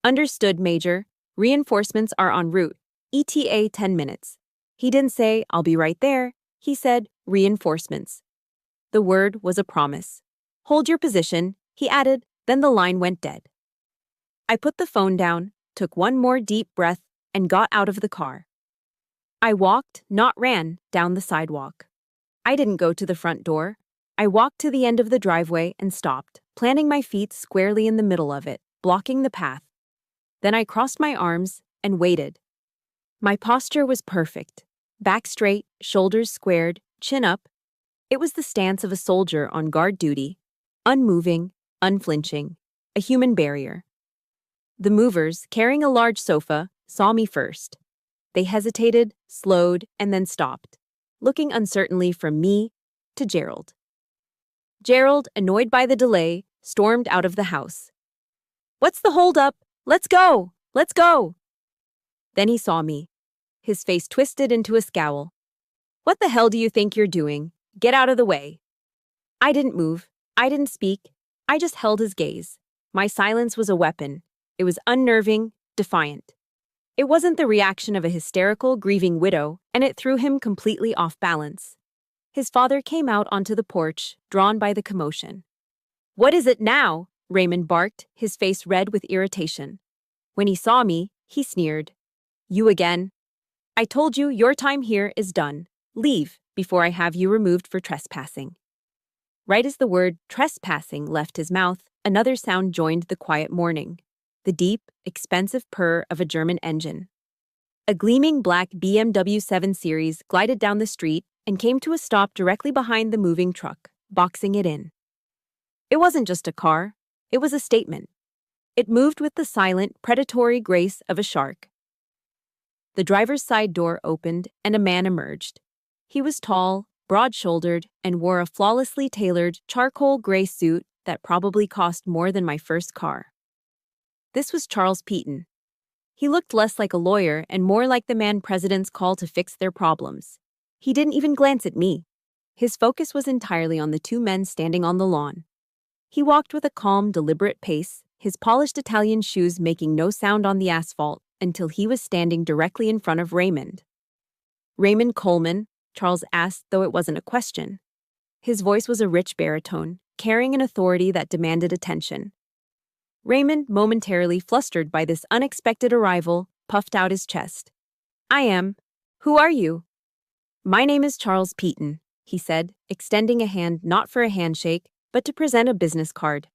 Speaker 1: Understood, Major. Reinforcements are en route. ETA 10 minutes. He didn't say, I'll be right there. He said, reinforcements. The word was a promise. Hold your position, he added, then the line went dead. I put the phone down, took one more deep breath, and got out of the car. I walked, not ran, down the sidewalk. I didn't go to the front door. I walked to the end of the driveway and stopped, planting my feet squarely in the middle of it, blocking the path. Then I crossed my arms and waited. My posture was perfect. Back straight, shoulders squared, chin up. It was the stance of a soldier on guard duty, unmoving, unflinching, a human barrier. The movers, carrying a large sofa, saw me first. They hesitated, slowed, and then stopped, looking uncertainly from me to Gerald. Gerald, annoyed by the delay, stormed out of the house. What's the holdup? Let's go! Let's go! Then he saw me. His face twisted into a scowl. What the hell do you think you're doing? Get out of the way. I didn't move. I didn't speak. I just held his gaze. My silence was a weapon. It was unnerving, defiant. It wasn't the reaction of a hysterical, grieving widow, and it threw him completely off balance. His father came out onto the porch, drawn by the commotion. What is it now? Raymond barked, his face red with irritation. When he saw me, he sneered. You again? I told you your time here is done. Leave before I have you removed for trespassing. Right as the word trespassing left his mouth, another sound joined the quiet morning. The deep, expensive purr of a German engine. A gleaming black BMW 7 Series glided down the street and came to a stop directly behind the moving truck, boxing it in. It wasn't just a car, it was a statement. It moved with the silent, predatory grace of a shark. The driver's side door opened and a man emerged. He was tall, broad-shouldered, and wore a flawlessly tailored charcoal gray suit that probably cost more than my first car. This was Charles Peaton. He looked less like a lawyer and more like the man presidents call to fix their problems. He didn't even glance at me. His focus was entirely on the two men standing on the lawn. He walked with a calm, deliberate pace, his polished Italian shoes making no sound on the asphalt until he was standing directly in front of Raymond. Raymond Coleman, Charles asked, though it wasn't a question. His voice was a rich baritone, carrying an authority that demanded attention. Raymond, momentarily flustered by this unexpected arrival, puffed out his chest. I am. Who are you? My name is Charles Peaton, he said, extending a hand not for a handshake, but to present a business card.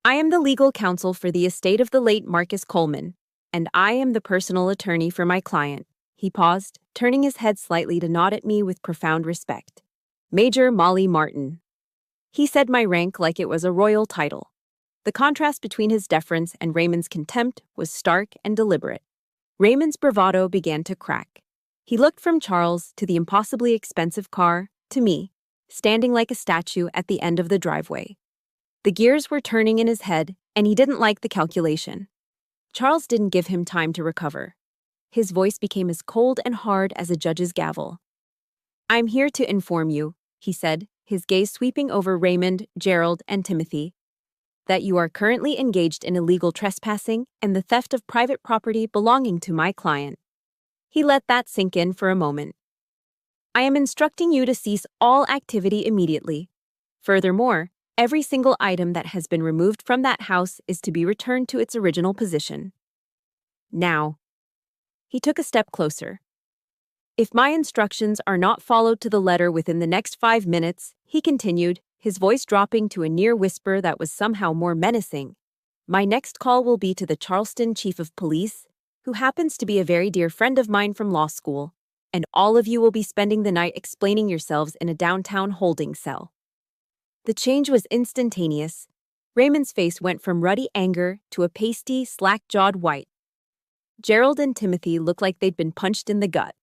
Speaker 1: I am the legal counsel for the estate of the late Marcus Coleman, and I am the personal attorney for my client. He paused, turning his head slightly to nod at me with profound respect. Major Molly Martin. He said my rank like it was a royal title. The contrast between his deference and Raymond's contempt was stark and deliberate. Raymond's bravado began to crack. He looked from Charles to the impossibly expensive car, to me, standing like a statue at the end of the driveway. The gears were turning in his head, and he didn't like the calculation. Charles didn't give him time to recover. His voice became as cold and hard as a judge's gavel. I'm here to inform you, he said, his gaze sweeping over Raymond, Gerald, and Timothy, that you are currently engaged in illegal trespassing and the theft of private property belonging to my client. He let that sink in for a moment. I am instructing you to cease all activity immediately. Furthermore, every single item that has been removed from that house is to be returned to its original position. Now. He took a step closer. If my instructions are not followed to the letter within the next 5 minutes, he continued, his voice dropping to a near whisper that was somehow more menacing, my next call will be to the Charleston Chief of Police, who happens to be a very dear friend of mine from law school, and all of you will be spending the night explaining yourselves in a downtown holding cell. The change was instantaneous. Raymond's face went from ruddy anger to a pasty, slack-jawed white. Gerald and Timothy looked like they'd been punched in the gut.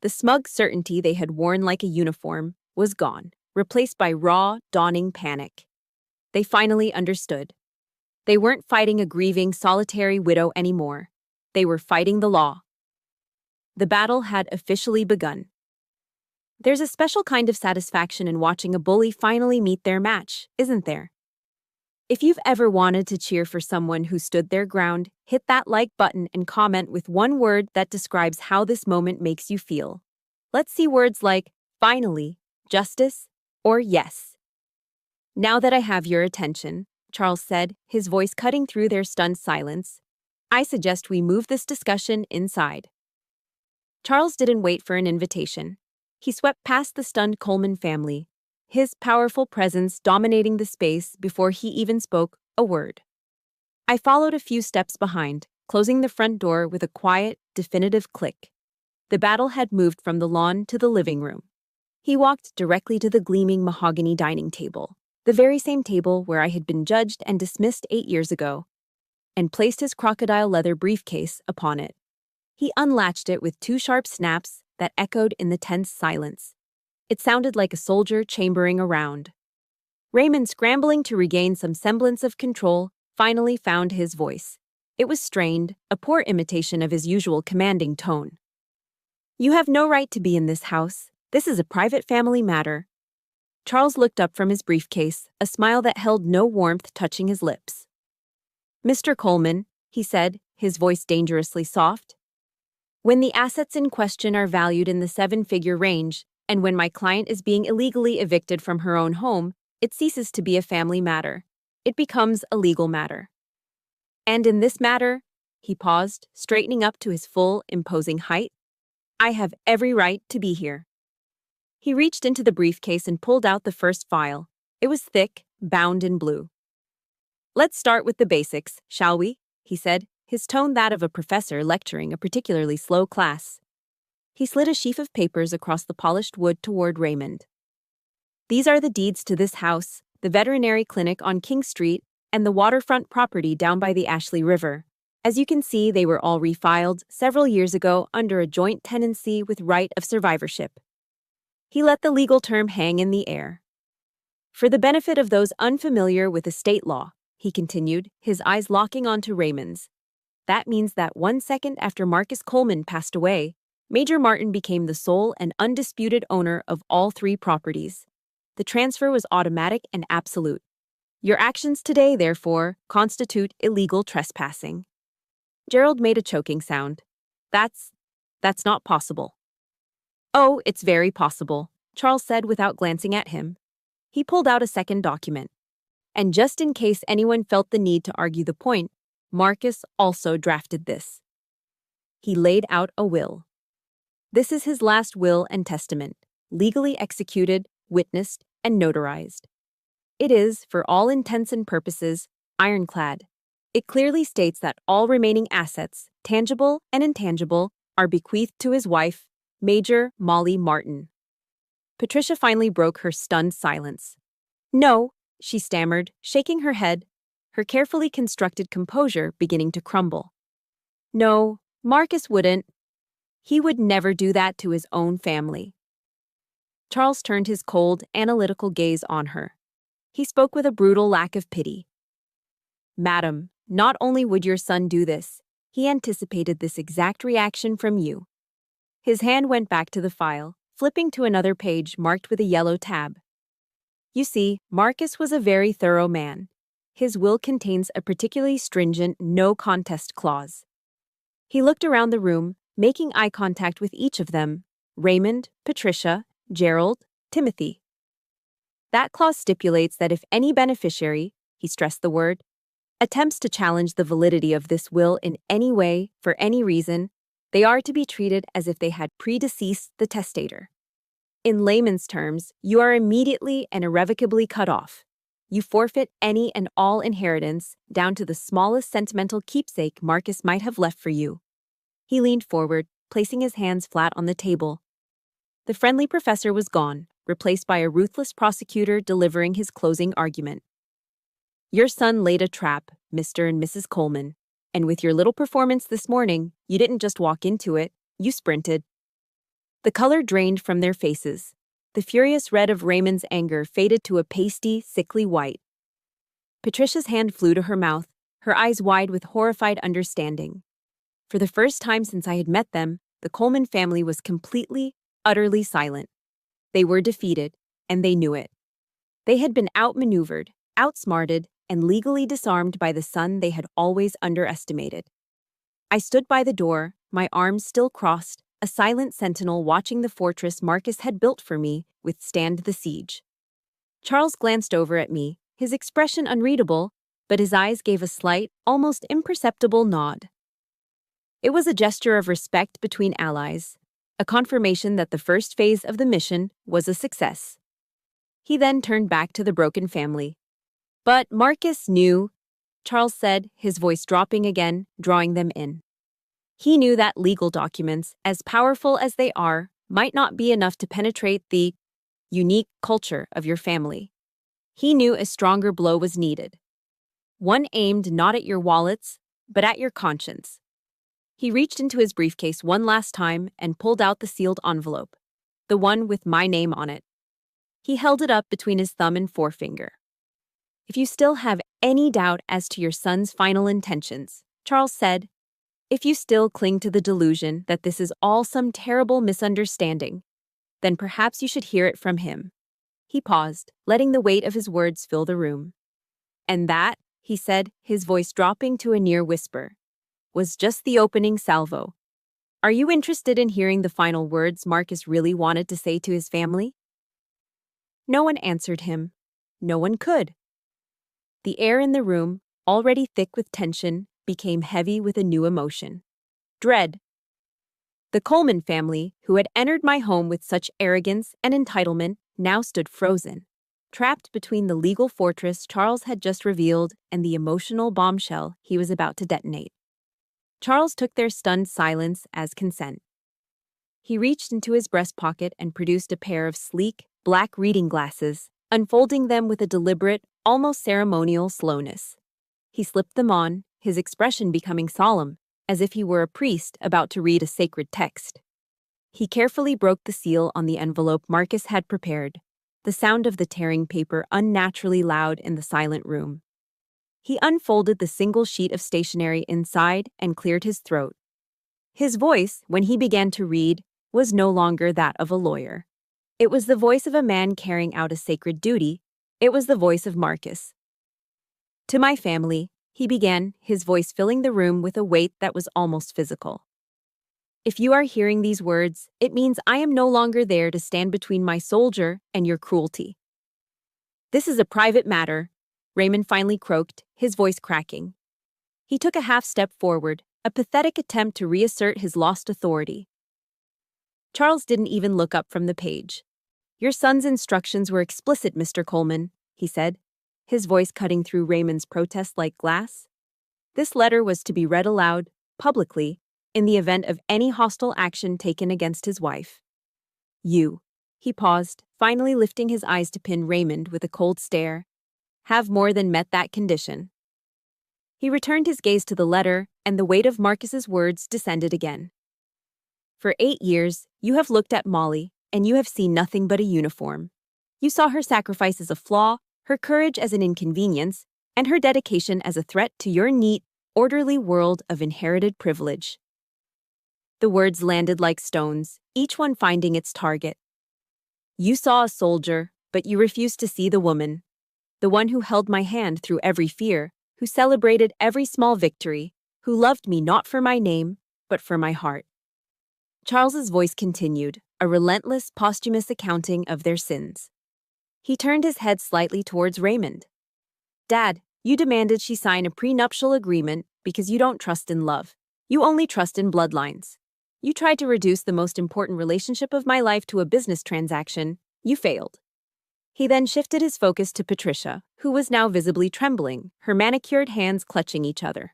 Speaker 1: The smug certainty they had worn like a uniform was gone, replaced by raw, dawning panic. They finally understood. They weren't fighting a grieving, solitary widow anymore. They were fighting the law. The battle had officially begun. There's a special kind of satisfaction in watching a bully finally meet their match, isn't there? If you've ever wanted to cheer for someone who stood their ground, hit that like button and comment with one word that describes how this moment makes you feel. Let's see words like finally, justice, or yes. Now that I have your attention, Charles said, his voice cutting through their stunned silence, I suggest we move this discussion inside. Charles didn't wait for an invitation. He swept past the stunned Coleman family, his powerful presence dominating the space before he even spoke a word. I followed a few steps behind, closing the front door with a quiet, definitive click. The battle had moved from the lawn to the living room. He walked directly to the gleaming mahogany dining table, the very same table where I had been judged and dismissed 8 years ago, and placed his crocodile leather briefcase upon it. He unlatched it with 2 sharp snaps that echoed in the tense silence. It sounded like a soldier chambering a round. Raymond, scrambling to regain some semblance of control, finally found his voice. It was strained, a poor imitation of his usual commanding tone. You have no right to be in this house. This is a private family matter. Charles looked up from his briefcase, a smile that held no warmth touching his lips. Mr. Coleman, he said, his voice dangerously soft. When the assets in question are valued in the 7-figure range, and when my client is being illegally evicted from her own home, it ceases to be a family matter. it becomes a legal matter. And in this matter, he paused, straightening up to his full, imposing height, I have every right to be here. He reached into the briefcase and pulled out the first file. It was thick, bound in blue. Let's start with the basics, shall we? He said, his tone that of a professor lecturing a particularly slow class. He slid a sheaf of papers across the polished wood toward Raymond. These are the deeds to this house, the veterinary clinic on King Street, and the waterfront property down by the Ashley River. As you can see, they were all refiled several years ago under a joint tenancy with right of survivorship. He let the legal term hang in the air. For the benefit of those unfamiliar with estate law, he continued, his eyes locking onto Raymond's. That means that 1 second after Marcus Coleman passed away, Major Martin became the sole and undisputed owner of all 3 properties. The transfer was automatic and absolute. Your actions today, therefore, constitute illegal trespassing. Gerald made a choking sound. That's not possible. Oh, it's very possible, Charles said without glancing at him. He pulled out a second document. And just in case anyone felt the need to argue the point, Marcus also drafted this. He laid out a will. This is his last will and testament, legally executed, witnessed, and notarized. It is, for all intents and purposes, ironclad. It clearly states that all remaining assets, tangible and intangible, are bequeathed to his wife, Major Molly Martin. Patricia finally broke her stunned silence. No, she stammered, shaking her head, her carefully constructed composure beginning to crumble. No, Marcus wouldn't. He would never do that to his own family. Charles turned his cold, analytical gaze on her. He spoke with a brutal lack of pity. Madam, not only would your son do this, he anticipated this exact reaction from you. His hand went back to the file, flipping to another page marked with a yellow tab. You see, Marcus was a very thorough man. His will contains a particularly stringent no-contest clause. He looked around the room, making eye contact with each of them, Raymond, Patricia, Gerald, Timothy. That clause stipulates that if any beneficiary, he stressed the word, attempts to challenge the validity of this will in any way, for any reason, they are to be treated as if they had predeceased the testator. In layman's terms, you are immediately and irrevocably cut off. You forfeit any and all inheritance, down to the smallest sentimental keepsake Marcus might have left for you. He leaned forward, placing his hands flat on the table. The friendly professor was gone, replaced by a ruthless prosecutor delivering his closing argument. Your son laid a trap, Mr. and Mrs. Coleman, and with your little performance this morning, you didn't just walk into it, you sprinted. The color drained from their faces. The furious red of Raymond's anger faded to a pasty, sickly white. Patricia's hand flew to her mouth, her eyes wide with horrified understanding. For the first time since I had met them, the Coleman family was completely, utterly silent. They were defeated, and they knew it. They had been outmaneuvered, outsmarted, and legally disarmed by the son they had always underestimated. I stood by the door, my arms still crossed, a silent sentinel watching the fortress Marcus had built for me withstand the siege. Charles glanced over at me, his expression unreadable, but his eyes gave a slight, almost imperceptible nod. It was a gesture of respect between allies, a confirmation that the first phase of the mission was a success. He then turned back to the broken family. But Marcus knew, Charles said, his voice dropping again, drawing them in. He knew that legal documents, as powerful as they are, might not be enough to penetrate the unique culture of your family. He knew a stronger blow was needed. One aimed not at your wallets, but at your conscience. He reached into his briefcase one last time and pulled out the sealed envelope, the one with my name on it. He held it up between his thumb and forefinger. If you still have any doubt as to your son's final intentions, Charles said, if you still cling to the delusion that this is all some terrible misunderstanding, then perhaps you should hear it from him. He paused, letting the weight of his words fill the room. And that, he said, his voice dropping to a near whisper, was just the opening salvo. Are you interested in hearing the final words Marcus really wanted to say to his family? No one answered him. No one could. The air in the room, already thick with tension, became heavy with a new emotion. Dread. The Coleman family, who had entered my home with such arrogance and entitlement, now stood frozen, trapped between the legal fortress Charles had just revealed and the emotional bombshell he was about to detonate. Charles took their stunned silence as consent. He reached into his breast pocket and produced a pair of sleek, black reading glasses, unfolding them with a deliberate, almost ceremonial slowness. He slipped them on, his expression becoming solemn, as if he were a priest about to read a sacred text. He carefully broke the seal on the envelope Marcus had prepared, the sound of the tearing paper unnaturally loud in the silent room. He unfolded the single sheet of stationery inside and cleared his throat. His voice, when he began to read, was no longer that of a lawyer. It was the voice of a man carrying out a sacred duty. It was the voice of Marcus. To my family, he began, his voice filling the room with a weight that was almost physical. If you are hearing these words, it means I am no longer there to stand between my soldier and your cruelty. This is a private matter, Raymond finally croaked, his voice cracking. He took a half step forward, a pathetic attempt to reassert his lost authority. Charles didn't even look up from the page. Your son's instructions were explicit, Mr. Coleman, he said, his voice cutting through Raymond's protest like glass. This letter was to be read aloud, publicly, in the event of any hostile action taken against his wife. You, he paused, finally lifting his eyes to pin Raymond with a cold stare, have more than met that condition. He returned his gaze to the letter, and the weight of Marcus's words descended again. For 8 years, you have looked at Molly, and you have seen nothing but a uniform. You saw her sacrifice as a flaw, her courage as an inconvenience, and her dedication as a threat to your neat, orderly world of inherited privilege. The words landed like stones, each one finding its target. You saw a soldier, but you refused to see the woman. The one who held my hand through every fear, who celebrated every small victory, who loved me not for my name, but for my heart. Charles's voice continued, a relentless, posthumous accounting of their sins. He turned his head slightly towards Raymond. Dad, you demanded she sign a prenuptial agreement because you don't trust in love. You only trust in bloodlines. You tried to reduce the most important relationship of my life to a business transaction. You failed. He then shifted his focus to Patricia, who was now visibly trembling, her manicured hands clutching each other.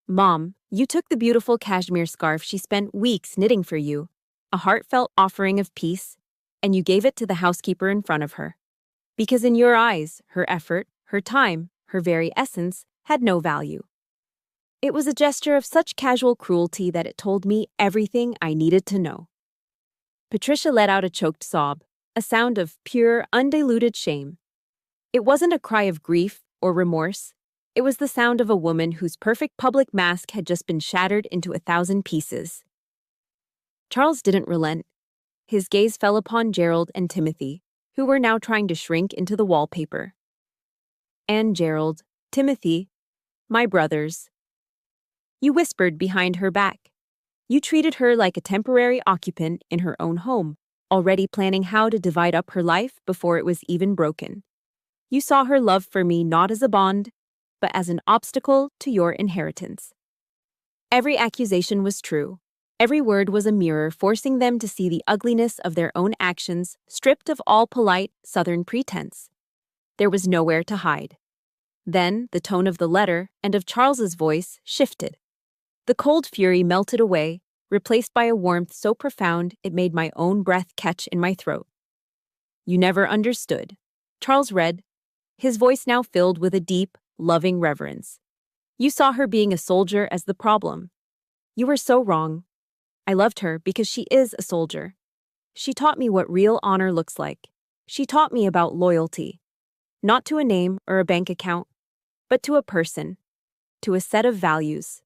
Speaker 1: Mom, you took the beautiful cashmere scarf she spent weeks knitting for you, a heartfelt offering of peace, and you gave it to the housekeeper in front of her. Because in your eyes, her effort, her time, her very essence had no value. It was a gesture of such casual cruelty that it told me everything I needed to know. Patricia let out a choked sob, a sound of pure, undiluted shame. It wasn't a cry of grief or remorse. It was the sound of a woman whose perfect public mask had just been shattered into 1,000 pieces. Charles didn't relent. His gaze fell upon Gerald and Timothy, who were now trying to shrink into the wallpaper. And Gerald, Timothy, my brothers. You whispered behind her back. You treated her like a temporary occupant in her own home, already planning how to divide up her life before it was even broken. You saw her love for me not as a bond, but as an obstacle to your inheritance. Every accusation was true. Every word was a mirror forcing them to see the ugliness of their own actions, stripped of all polite Southern pretense. There was nowhere to hide. Then the tone of the letter and of Charles's voice shifted. The cold fury melted away, replaced by a warmth so profound it made my own breath catch in my throat. You never understood. Charles read, his voice now filled with a deep, loving reverence. You saw her being a soldier as the problem. You were so wrong. I loved her because she is a soldier. She taught me what real honor looks like. She taught me about loyalty. Not to a name or a bank account, but to a person, to a set of values.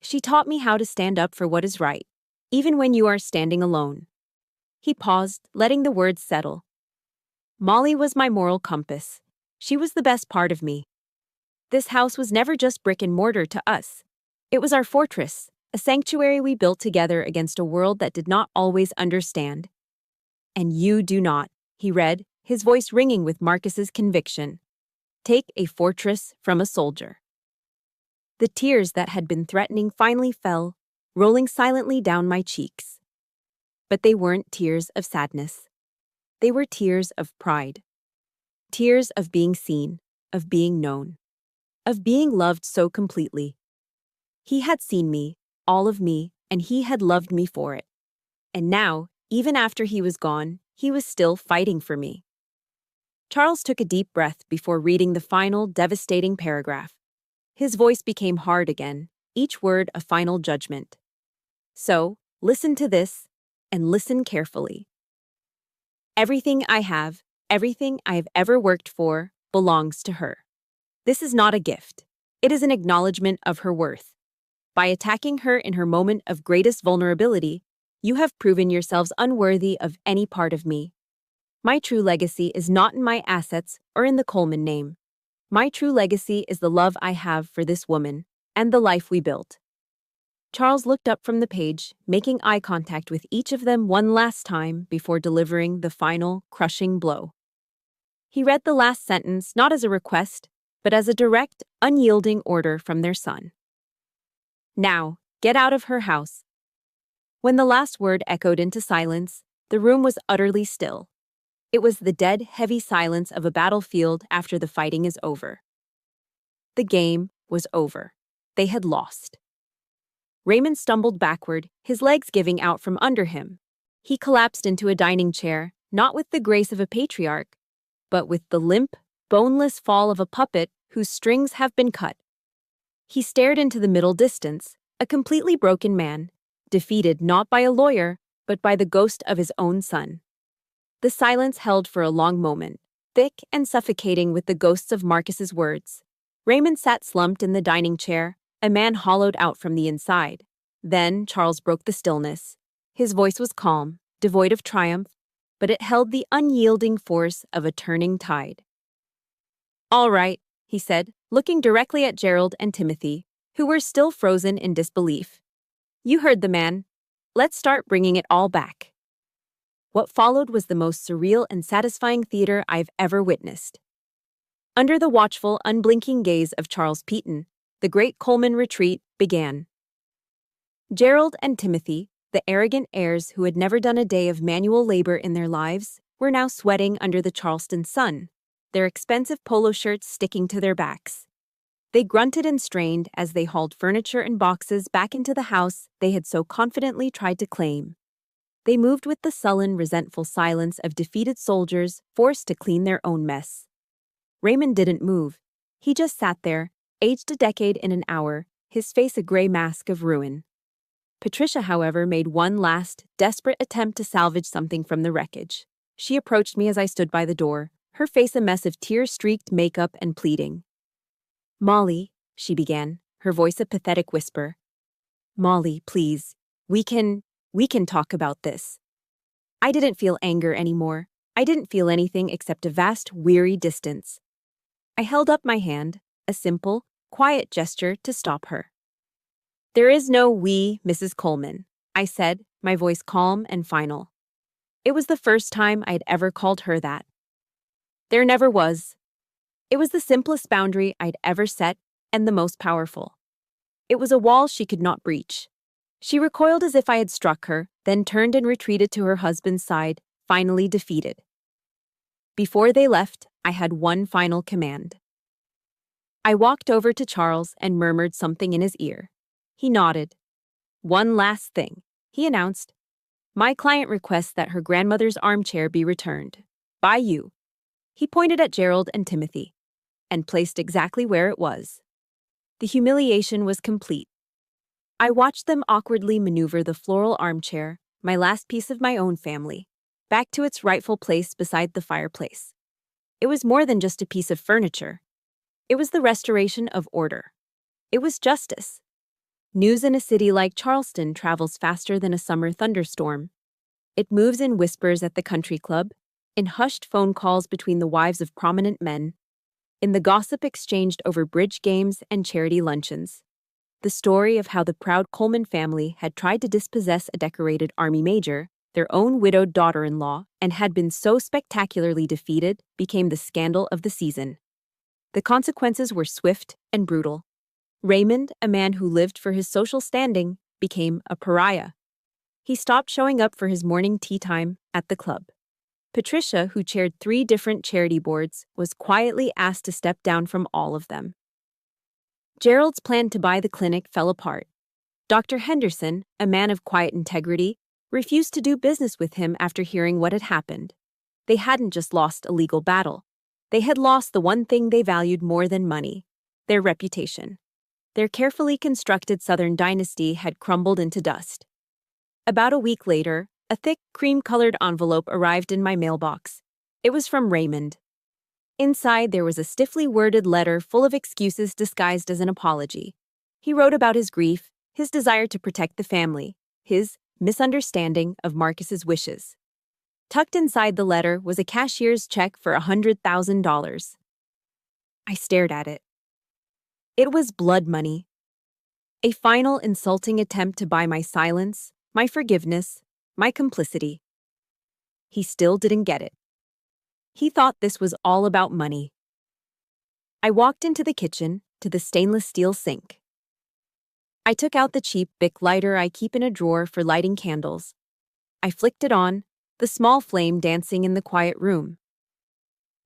Speaker 1: She taught me how to stand up for what is right, even when you are standing alone. He paused, letting the words settle. Molly was my moral compass. She was the best part of me. This house was never just brick and mortar to us. It was our fortress, a sanctuary we built together against a world that did not always understand. And you do not, he read, his voice ringing with Marcus's conviction. Take a fortress from a soldier. The tears that had been threatening finally fell, rolling silently down my cheeks. But they weren't tears of sadness. They were tears of pride. Tears of being seen, of being known, of being loved so completely. He had seen me, all of me, and he had loved me for it. And now, even after he was gone, he was still fighting for me. Charles took a deep breath before reading the final, devastating paragraph. His voice became hard again, each word a final judgment. So, listen to this, and listen carefully. Everything I have, everything I have ever worked for, belongs to her. This is not a gift. It is an acknowledgement of her worth. By attacking her in her moment of greatest vulnerability, you have proven yourselves unworthy of any part of me. My true legacy is not in my assets or in the Coleman name. My true legacy is the love I have for this woman and the life we built. Charles looked up from the page, making eye contact with each of them one last time before delivering the final, crushing blow. He read the last sentence not as a request, but as a direct, unyielding order from their son. Now, get out of her house. When the last word echoed into silence, the room was utterly still. It was the dead, heavy silence of a battlefield after the fighting is over. The game was over. They had lost. Raymond stumbled backward, his legs giving out from under him. He collapsed into a dining chair, not with the grace of a patriarch, but with the limp, boneless fall of a puppet whose strings have been cut. He stared into the middle distance, a completely broken man, defeated not by a lawyer, but by the ghost of his own son. The silence held for a long moment, thick and suffocating with the ghosts of Marcus's words. Raymond sat slumped in the dining chair, a man hollowed out from the inside. Then Charles broke the stillness. His voice was calm, devoid of triumph, but it held the unyielding force of a turning tide. "All right," he said, looking directly at Gerald and Timothy, who were still frozen in disbelief. "You heard the man. Let's start bringing it all back." What followed was the most surreal and satisfying theater I've ever witnessed. Under the watchful, unblinking gaze of Charles Peaton, the great Coleman retreat began. Gerald and Timothy, the arrogant heirs who had never done a day of manual labor in their lives, were now sweating under the Charleston sun, their expensive polo shirts sticking to their backs. They grunted and strained as they hauled furniture and boxes back into the house they had so confidently tried to claim. They moved with the sullen, resentful silence of defeated soldiers forced to clean their own mess. Raymond didn't move. He just sat there, aged a decade in an hour, his face a gray mask of ruin. Patricia, however, made one last, desperate attempt to salvage something from the wreckage. She approached me as I stood by the door, her face a mess of tear-streaked makeup and pleading. "Molly," she began, her voice a pathetic whisper. "Molly, please, we can talk about this." I didn't feel anger anymore. I didn't feel anything except a vast, weary distance. I held up my hand, a simple, quiet gesture to stop her. "There is no we, Mrs. Coleman," I said, my voice calm and final. It was the first time I'd ever called her that. There never was. It was the simplest boundary I'd ever set and the most powerful. It was a wall she could not breach. She recoiled as if I had struck her, then turned and retreated to her husband's side, finally defeated. Before they left, I had one final command. I walked over to Charles and murmured something in his ear. He nodded. "One last thing," he announced. "My client requests that her grandmother's armchair be returned. By you." He pointed at Gerald and Timothy, and placed exactly where it was. The humiliation was complete. I watched them awkwardly maneuver the floral armchair, my last piece of my own family, back to its rightful place beside the fireplace. It was more than just a piece of furniture. It was the restoration of order. It was justice. News in a city like Charleston travels faster than a summer thunderstorm. It moves in whispers at the country club, in hushed phone calls between the wives of prominent men, in the gossip exchanged over bridge games and charity luncheons. The story of how the proud Coleman family had tried to dispossess a decorated Army major, their own widowed daughter-in-law, and had been so spectacularly defeated, became the scandal of the season. The consequences were swift and brutal. Raymond, a man who lived for his social standing, became a pariah. He stopped showing up for his morning tea time at the club. Patricia, who chaired 3 different charity boards, was quietly asked to step down from all of them. Gerald's plan to buy the clinic fell apart. Dr. Henderson, a man of quiet integrity, refused to do business with him after hearing what had happened. They hadn't just lost a legal battle. They had lost the one thing they valued more than money: their reputation. Their carefully constructed Southern dynasty had crumbled into dust. About a week later, a thick, cream-colored envelope arrived in my mailbox. It was from Raymond. Inside, there was a stiffly worded letter full of excuses disguised as an apology. He wrote about his grief, his desire to protect the family, his misunderstanding of Marcus's wishes. Tucked inside the letter was a cashier's check for $100,000. I stared at it. It was blood money. A final insulting attempt to buy my silence, my forgiveness, my complicity. He still didn't get it. He thought this was all about money. I walked into the kitchen, to the stainless steel sink. I took out the cheap Bic lighter I keep in a drawer for lighting candles. I flicked it on, the small flame dancing in the quiet room.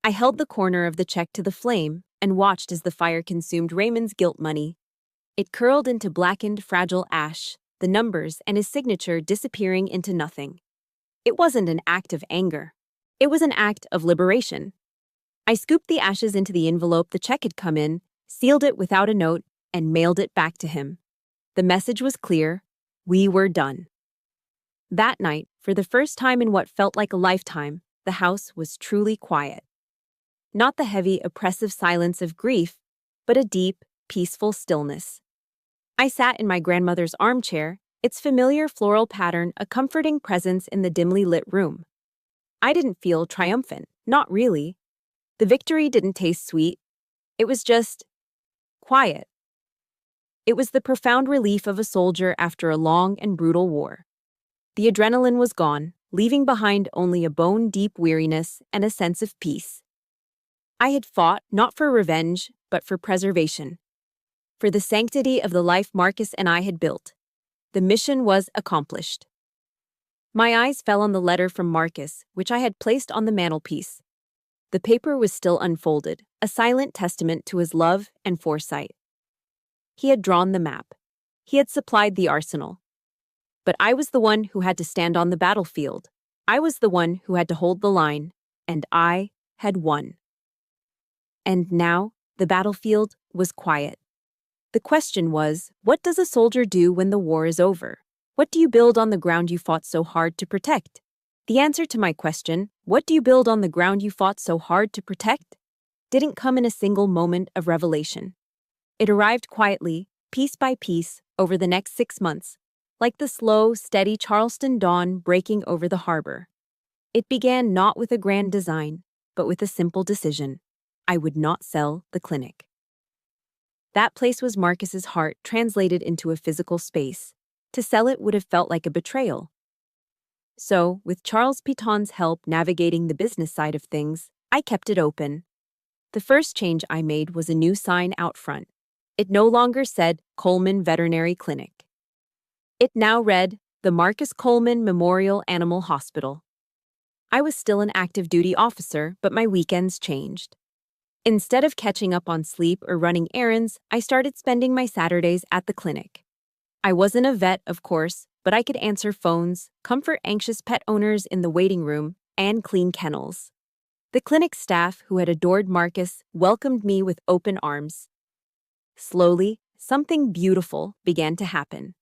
Speaker 1: I held the corner of the check to the flame and watched as the fire consumed Raymond's guilt money. It curled into blackened, fragile ash, the numbers and his signature disappearing into nothing. It wasn't an act of anger. It was an act of liberation. I scooped the ashes into the envelope the check had come in, sealed it without a note, and mailed it back to him. The message was clear: we were done. That night, for the first time in what felt like a lifetime, the house was truly quiet. Not the heavy, oppressive silence of grief, but a deep, peaceful stillness. I sat in my grandmother's armchair, its familiar floral pattern a comforting presence in the dimly lit room. I didn't feel triumphant, not really. The victory didn't taste sweet. It was just quiet. It was the profound relief of a soldier after a long and brutal war. The adrenaline was gone, leaving behind only a bone-deep weariness and a sense of peace. I had fought not for revenge, but for preservation. For the sanctity of the life Marcus and I had built. The mission was accomplished. My eyes fell on the letter from Marcus, which I had placed on the mantelpiece. The paper was still unfolded, a silent testament to his love and foresight. He had drawn the map. He had supplied the arsenal. But I was the one who had to stand on the battlefield. I was the one who had to hold the line, and I had won. And now, the battlefield was quiet. The question was, what does a soldier do when the war is over? What do you build on the ground you fought so hard to protect? The answer to my question, what do you build on the ground you fought so hard to protect, didn't come in a single moment of revelation. It arrived quietly, piece by piece, over the next 6 months, like the slow, steady Charleston dawn breaking over the harbor. It began not with a grand design, but with a simple decision. I would not sell the clinic. That place was Marcus's heart translated into a physical space. To sell it would have felt like a betrayal. So, with Charles Piton's help navigating the business side of things, I kept it open. The first change I made was a new sign out front. It no longer said Coleman Veterinary Clinic. It now read the Marcus Coleman Memorial Animal Hospital. I was still an active duty officer, but my weekends changed. Instead of catching up on sleep or running errands, I started spending my Saturdays at the clinic. I wasn't a vet, of course, but I could answer phones, comfort anxious pet owners in the waiting room, and clean kennels. The clinic staff, who had adored Marcus, welcomed me with open arms. Slowly, something beautiful began to happen.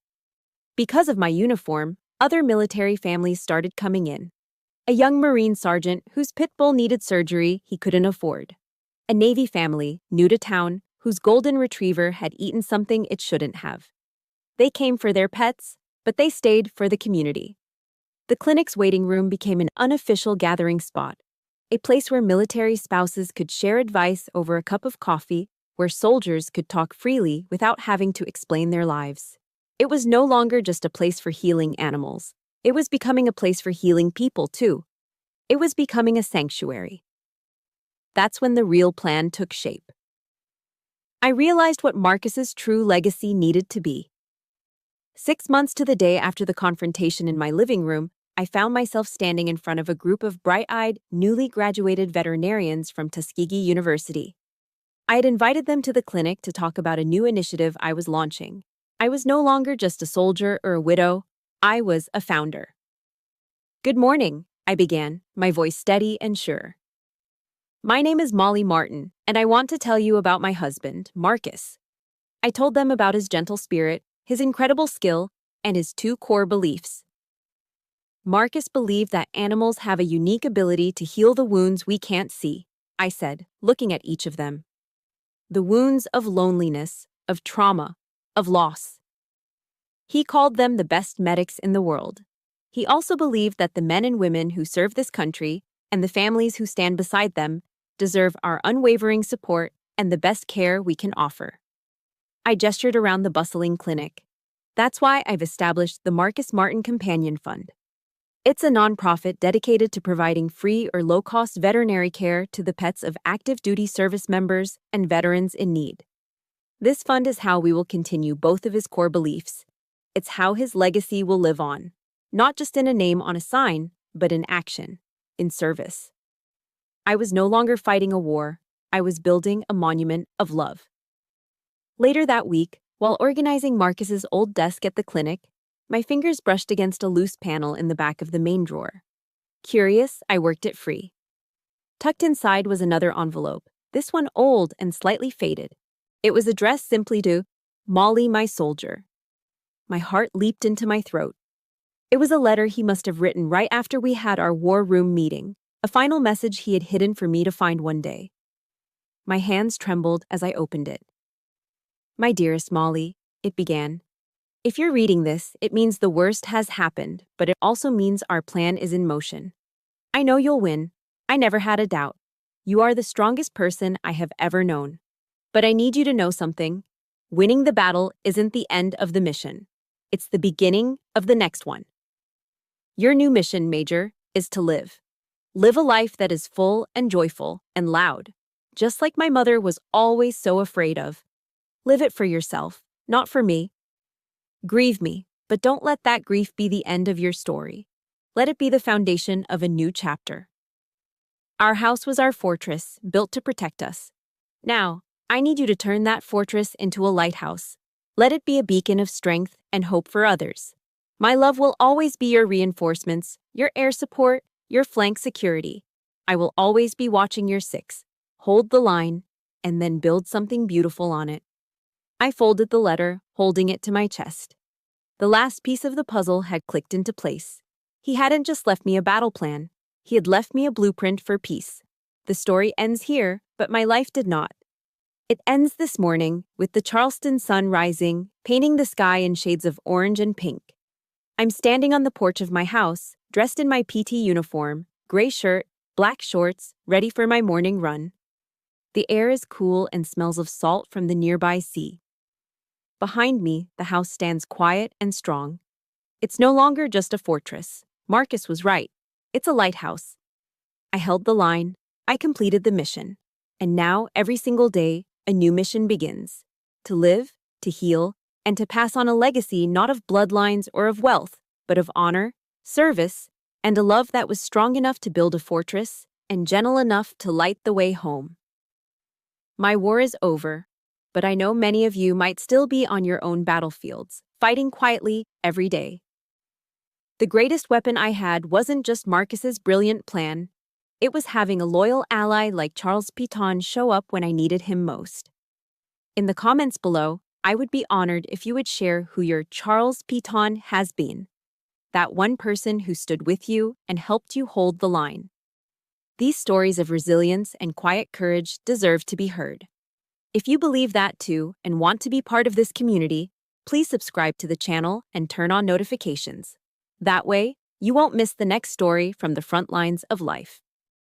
Speaker 1: Because of my uniform, other military families started coming in. A young Marine sergeant whose pit bull needed surgery he couldn't afford. A Navy family, new to town, whose golden retriever had eaten something it shouldn't have. They came for their pets, but they stayed for the community. The clinic's waiting room became an unofficial gathering spot, a place where military spouses could share advice over a cup of coffee, where soldiers could talk freely without having to explain their lives. It was no longer just a place for healing animals. It was becoming a place for healing people, too. It was becoming a sanctuary. That's when the real plan took shape. I realized what Marcus's true legacy needed to be. 6 months to the day after the confrontation in my living room, I found myself standing in front of a group of bright-eyed, newly graduated veterinarians from Tuskegee University. I had invited them to the clinic to talk about a new initiative I was launching. I was no longer just a soldier or a widow. I was a founder. "Good morning," I began, my voice steady and sure. "My name is Molly Martin, and I want to tell you about my husband, Marcus." I told them about his gentle spirit, his incredible skill, and his two core beliefs. Marcus believed that animals have a unique ability to heal the wounds we can't see, I said, looking at each of them. The wounds of loneliness, of trauma, of loss. He called them the best medics in the world. He also believed that the men and women who serve this country, and the families who stand beside them, deserve our unwavering support and the best care we can offer. I gestured around the bustling clinic. That's why I've established the Marcus Martin Companion Fund. It's a nonprofit dedicated to providing free or low-cost veterinary care to the pets of active duty service members and veterans in need. This fund is how we will continue both of his core beliefs. It's how his legacy will live on, not just in a name on a sign, but in action, in service. I was no longer fighting a war. I was building a monument of love. Later that week, while organizing Marcus's old desk at the clinic, my fingers brushed against a loose panel in the back of the main drawer. Curious, I worked it free. Tucked inside was another envelope, this one old and slightly faded. It was addressed simply to Molly, my soldier. My heart leaped into my throat. It was a letter he must have written right after we had our war room meeting, a final message he had hidden for me to find one day. My hands trembled as I opened it. "My dearest Molly," it began. "If you're reading this, it means the worst has happened, but it also means our plan is in motion. I know you'll win. I never had a doubt. You are the strongest person I have ever known. But I need you to know something. Winning the battle isn't the end of the mission. It's the beginning of the next one. Your new mission, Major, is to live. Live a life that is full and joyful and loud, just like my mother was always so afraid of. Live it for yourself, not for me. Grieve me, but don't let that grief be the end of your story. Let it be the foundation of a new chapter. Our house was our fortress, built to protect us. Now, I need you to turn that fortress into a lighthouse. Let it be a beacon of strength and hope for others. My love will always be your reinforcements, your air support, your flank security. I will always be watching your six. Hold the line, and then build something beautiful on it." I folded the letter, holding it to my chest. The last piece of the puzzle had clicked into place. He hadn't just left me a battle plan. He had left me a blueprint for peace. The story ends here, but my life did not. It ends this morning, with the Charleston sun rising, painting the sky in shades of orange and pink. I'm standing on the porch of my house, dressed in my PT uniform, gray shirt, black shorts, ready for my morning run. The air is cool and smells of salt from the nearby sea. Behind me, the house stands quiet and strong. It's no longer just a fortress. Marcus was right. It's a lighthouse. I held the line. I completed the mission. And now, every single day, a new mission begins. To live, to heal, and to pass on a legacy not of bloodlines or of wealth, but of honor, service, and a love that was strong enough to build a fortress and gentle enough to light the way home. My war is over, but I know many of you might still be on your own battlefields, fighting quietly every day. The greatest weapon I had wasn't just Marcus's brilliant plan. It was having a loyal ally like Charles Piton show up when I needed him most. In the comments below, I would be honored if you would share who your Charles Piton has been. That one person who stood with you and helped you hold the line. These stories of resilience and quiet courage deserve to be heard. If you believe that too and want to be part of this community, please subscribe to the channel and turn on notifications. That way, you won't miss the next story from the front lines of life.